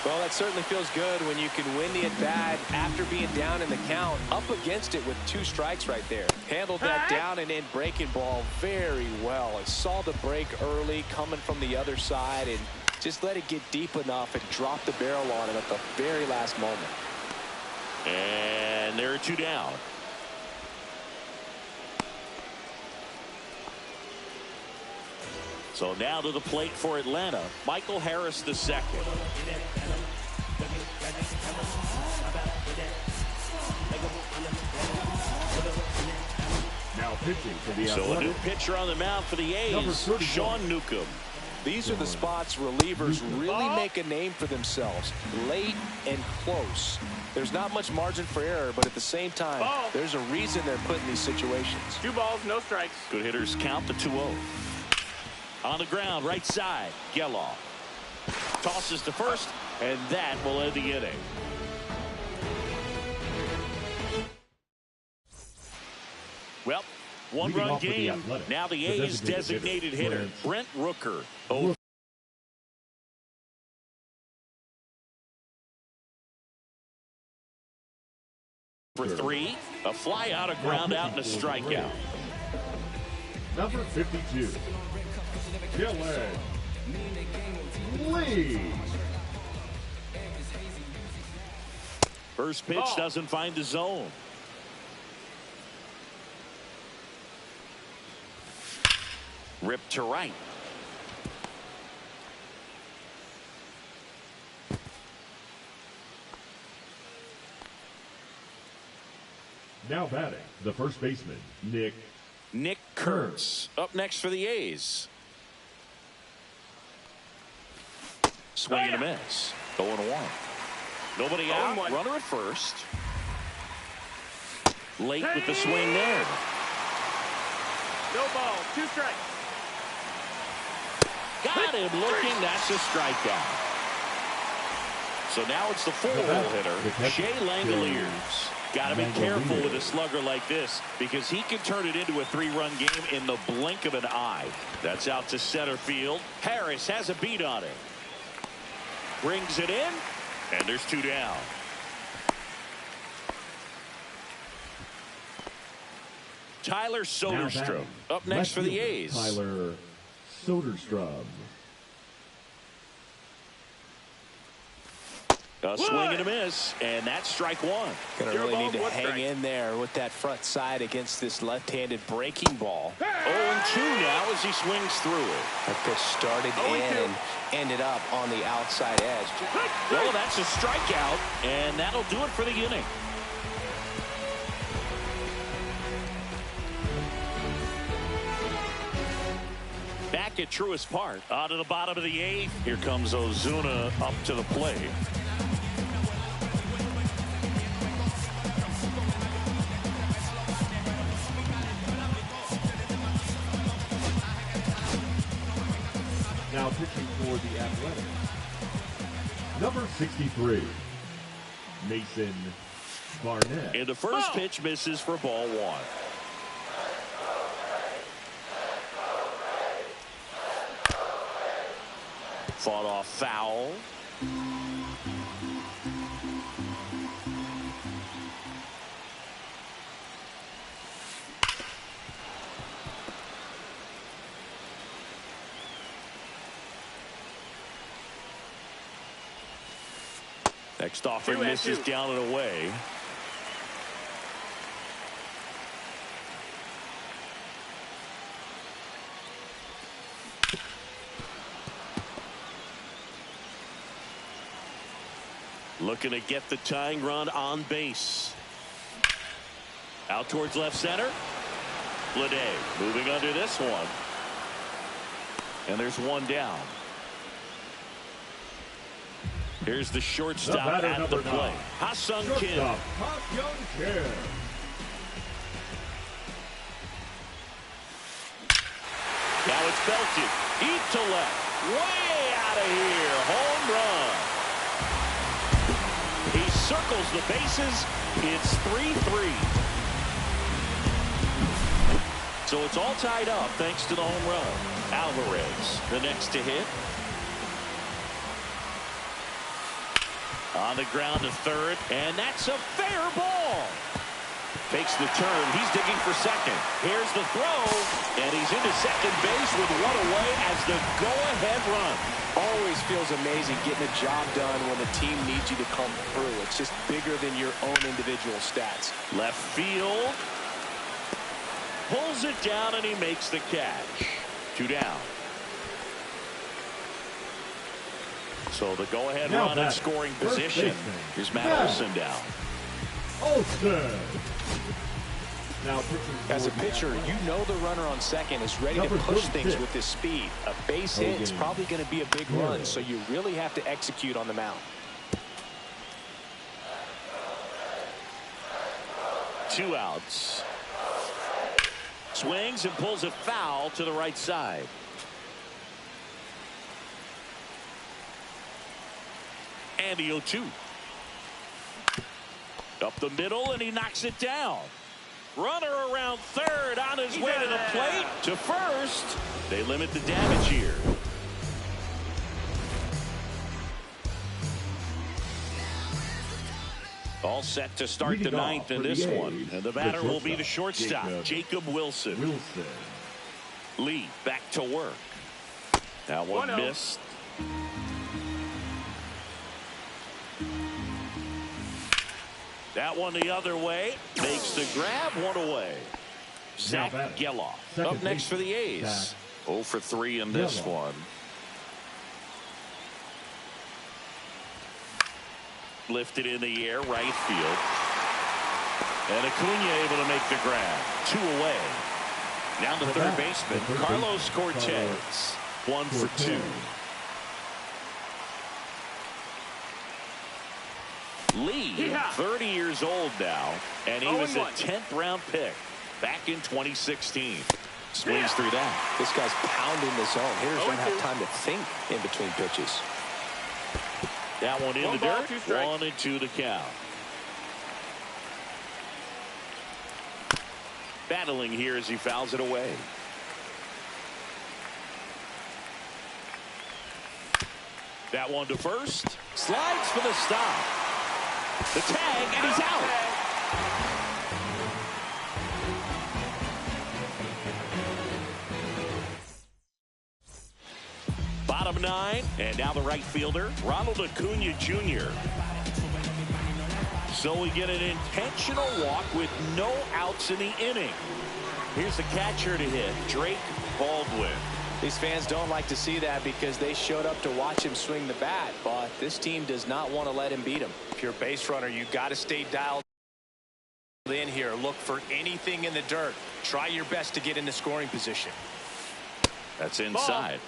Well, that certainly feels good when you can win the at-bat after being down in the count, up against it with 2 strikes right there. Handled that down and in breaking ball very well. I saw the break early coming from the other side and just let it get deep enough and drop the barrel on it at the very last moment. And there are 2 down. So now to the plate for Atlanta, Michael Harris II. Now pitching for the So a new Athletics, pitcher on the mound for the Number A's, 31. Sean Newcomb. These are the spots relievers really make a name for themselves, late and close. There's not much margin for error, but at the same time, there's a reason they're put in these situations. 2 balls, no strikes. Good hitters count the 2-0. On the ground, right side, Geloff. Tosses to first, and that will end the inning. Well, Leading one-run off for the game. Athletics, Now the the A's designated designated hitter, hitter, Brent Rooker. 0 for 3. A fly out, a ground out, and a strikeout. number 52, Dylan Lee. First pitch doesn't find the zone. Ripped to right. Now batting, the first baseman, Nick Kurtz up next for the A's. Swing and a miss. 0-1. Nobody out. 0-1. Runner at first. Late with the swing there. No ball, 2 strikes. Got him looking. That's a strikeout. So now it's the 4-hole hitter, Shea Langoliers. Got to be careful with a slugger like this because he can turn it into a 3-run game in the blink of an eye. That's out to center field. Harris has a beat on it. Brings it in, and there's 2 down. Tyler Now Soderstrom batting, up next left for the fielder, A's. Tyler Soderstrom. A swing and a miss, and that's strike 1. Gonna Zero really need balls, to 1 hang strike. in there with that front side against this left-handed breaking ball. 0-2 now as he swings through it. That pitch started 0-2. in and ended up on the outside edge. Well, that's a strikeout, and that'll do it for the inning. Back at Truist Park, out of the bottom of the 8th. Here comes Ozuna up to the plate. Now pitching for the Athletics, number 63, Mason Barnett. And the first pitch misses for ball 1. Fought off foul. Next offering 2-2. misses down and away. Looking to get the tying run on base. Out towards left center. Bleday moving under this one. And there's 1 down. Here's the shortstop batter, at the number plate. 9. Ha-Sung Kim. Shortstop, Ha-Young Kim. Now it's belted. Deep to left. Way out of here. Home run. He circles the bases. It's 3-3. So it's all tied up thanks to the home run. Alvarez, the next to hit. On the ground to third, and that's a fair ball. Takes the turn. He's digging for second. Here's the throw, and he's into second base with one away as the go-ahead run. Always feels amazing getting a job done when the team needs you to come through. It's just bigger than your own individual stats. Left field. Pulls it down, and he makes the catch. 2 down. So the go-ahead run in scoring position. Here's Matt Olson down. Olson. Now, as a pitcher, you know the runner on second is ready to push things with his speed. A base hit is probably going to be a big run, so you really have to execute on the mound. 2 outs. Swings and pulls it foul to the right side. And the 0-2. Up the middle, and he knocks it down. Runner around third on his way to the plate. To first. They limit the damage here. All set to start the ninth in this one. And the batter will be the shortstop, Jacob Wilson. Lee back to work. That one missed. That one the other way. Makes the grab, one away. Zach Geloff up next for the A's. 0 for 3 in this one. Lifted in the air, right field. And Acuna able to make the grab. 2 away. Down to third baseman, Carlos Cortez. 1 for 2. Lee, 30 years old now, and he was a 10th round pick back in 2016. Swings through that. This guy's pounding the zone. Hitters don't have time to think in between pitches. That one in the dirt. 1-2 the count. Battling here as he fouls it away. That one to first. Slides for the stop. The tag, and he's out. Bottom 9, and now the right fielder, Ronald Acuna Jr. So we get an intentional walk with no outs in the inning. Here's the catcher to hit, Drake Baldwin. These fans don't like to see that because they showed up to watch him swing the bat, but this team does not want to let him beat him. If you're a base runner, you've got to stay dialed in here. Look for anything in the dirt. Try your best to get into scoring position. That's inside.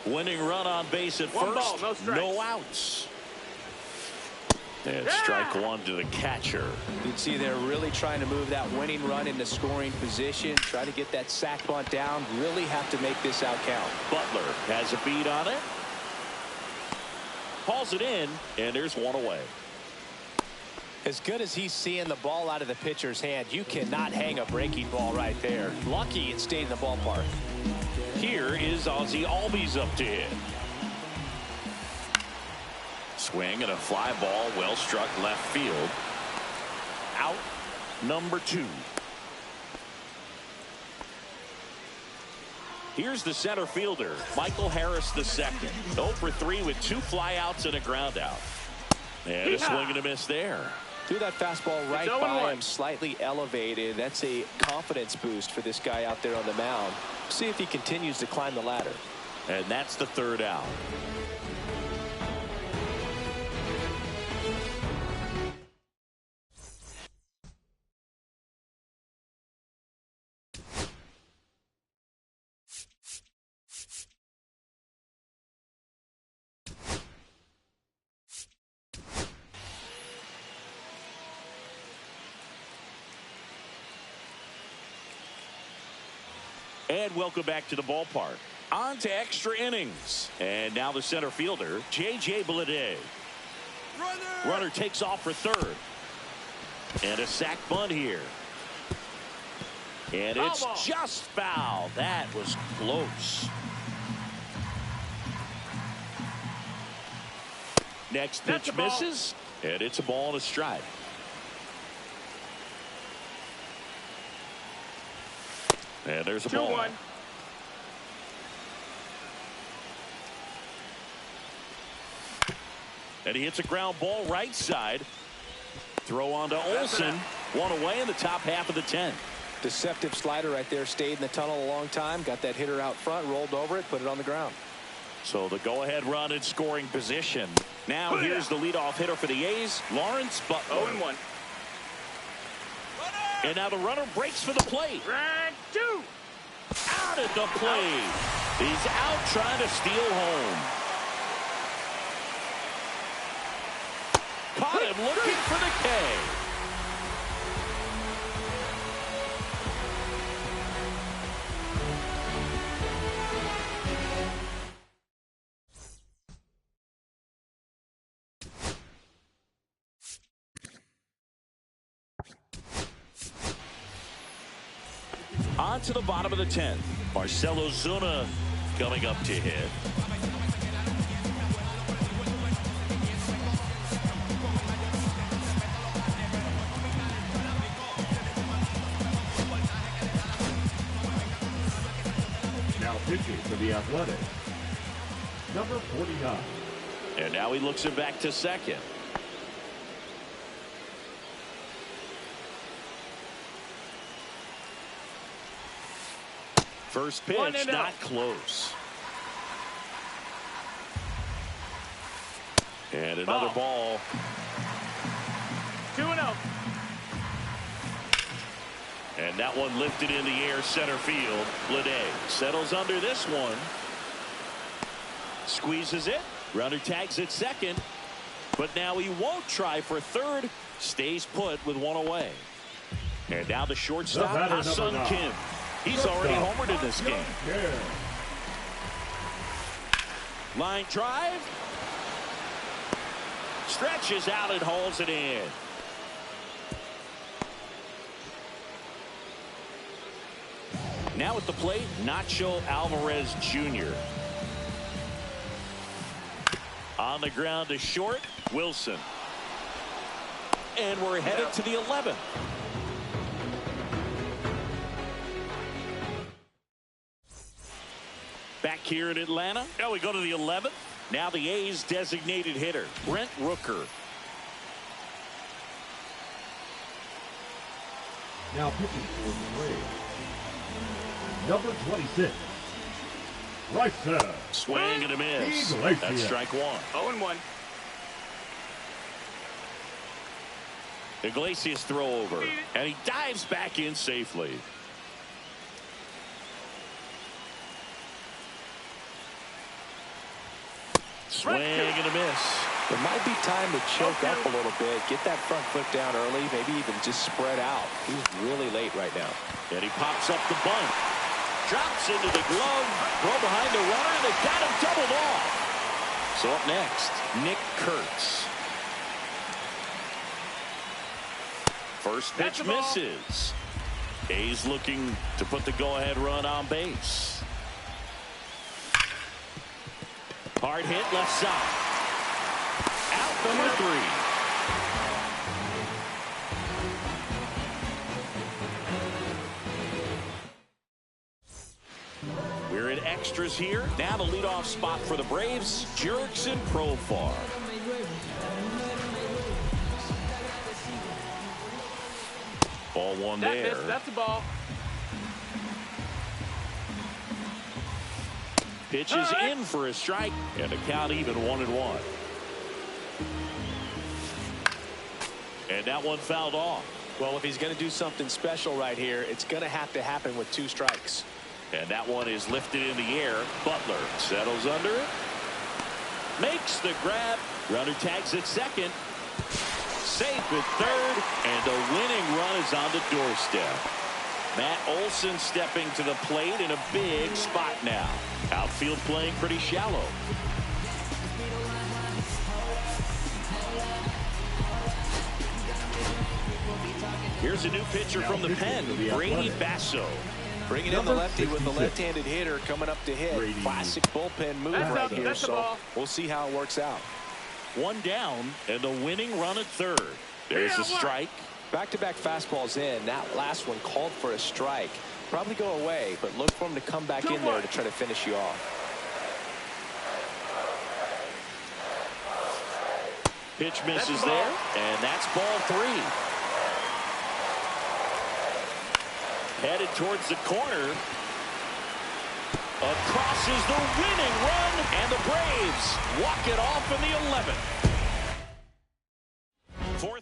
Winning run on base at first. No outs. And strike 1 to the catcher. You can see they're really trying to move that winning run into scoring position. Try to get that sac bunt down. Really have to make this out count. Butler has a beat on it. Hauls it in, and there's 1 away. As good as he's seeing the ball out of the pitcher's hand, you cannot hang a breaking ball right there. Lucky it stayed in the ballpark. Here is Ozzie Albies up to hit. Swing and a fly ball, well struck left field. Out number 2. Here's the center fielder, Michael Harris II. 0 for 3 with 2 flyouts and a ground out. And a swing and a miss there. Threw that fastball right by him, slightly elevated. That's a confidence boost for this guy out there on the mound. See if he continues to climb the ladder. And that's the 3rd out. And welcome back to the ballpark. On to extra innings. And now the center fielder, J.J. Bleday. Runner takes off for third. And a sac bunt here. And it's just foul. That was close. Next That's pitch a ball. misses, and it's a ball and a strike. And there's a ball. 2-1. And he hits a ground ball right side. Throw on to Olsen. One away in the top half of the 10th. Deceptive slider right there. Stayed in the tunnel a long time. Got that hitter out front. Rolled over it. Put it on the ground. So the go-ahead run in scoring position. Now here's the leadoff hitter for the A's, Lawrence Butler. 0-1. And now the runner breaks for the plate. Strike 2. Out at the plate. He's out trying to steal home. Caught him looking for the K. On to the bottom of the 10th. Marcell Ozuna coming up to hit. Now pitching for the Athletics, number 49. And now he looks it back to second. First pitch, 1-0. not close. And another ball. 2-0. And that one lifted in the air center field. Bleday settles under this one. Squeezes it. Runner tags at second. But now he won't try for third. Stays put with one away. And now the shortstop, The batter, Ha-Seong number 9. Kim. He's already homered in this game. Yeah. Line drive. Stretches out and hauls it in. Now at the plate, Nacho Alvarez Jr. On the ground to short, Wilson. And we're headed to the 11th. Back here in Atlanta. Now we go to the 11th. Now the A's designated hitter, Brent Rooker. Now pitching for the Braves, number 26. Right side. Swing and a miss. Iglesias. That's strike one. 0-1. Iglesias throw over. And he dives back in safely. Swing and a miss. It might be time to choke up a little bit. Get that front foot down early. Maybe even just spread out. He's really late right now. And he pops up the bunt. Drops into the glove. Throw behind the runner. And they got him doubled off. So up next, Nick Kurtz. First pitch misses. A's looking to put the go-ahead run on base. Hard hit left side. Out number 3. We're in extras here. Now the leadoff spot for the Braves, Jurickson Profar. Ball one That there. missed. That's a ball. Pitches in for a strike, and the count even 1-1. And that one fouled off. Well, if he's going to do something special right here, it's going to have to happen with 2 strikes. And that one is lifted in the air. Butler settles under it. Makes the grab. Runner tags at second. Safe at third. And the winning run is on the doorstep. Matt Olson stepping to the plate in a big spot now. Outfield playing pretty shallow. Here's a new pitcher from the pen, Brady Basso. Bringing in the lefty with the left-handed hitter coming up to hit. Brady. Classic bullpen move That's right up. here. That's a So ball. we'll see how it works out. One down and the winning run at third. There's a strike. Back-to-back fastballs in. That last one called for a strike. Probably go away, but look for him to come back in there to try to finish you off. Pitch misses there, and that's ball 3. Headed towards the corner. Across is the winning run, and the Braves walk it off in the 11th. 4-3.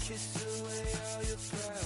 Kiss away all your pride.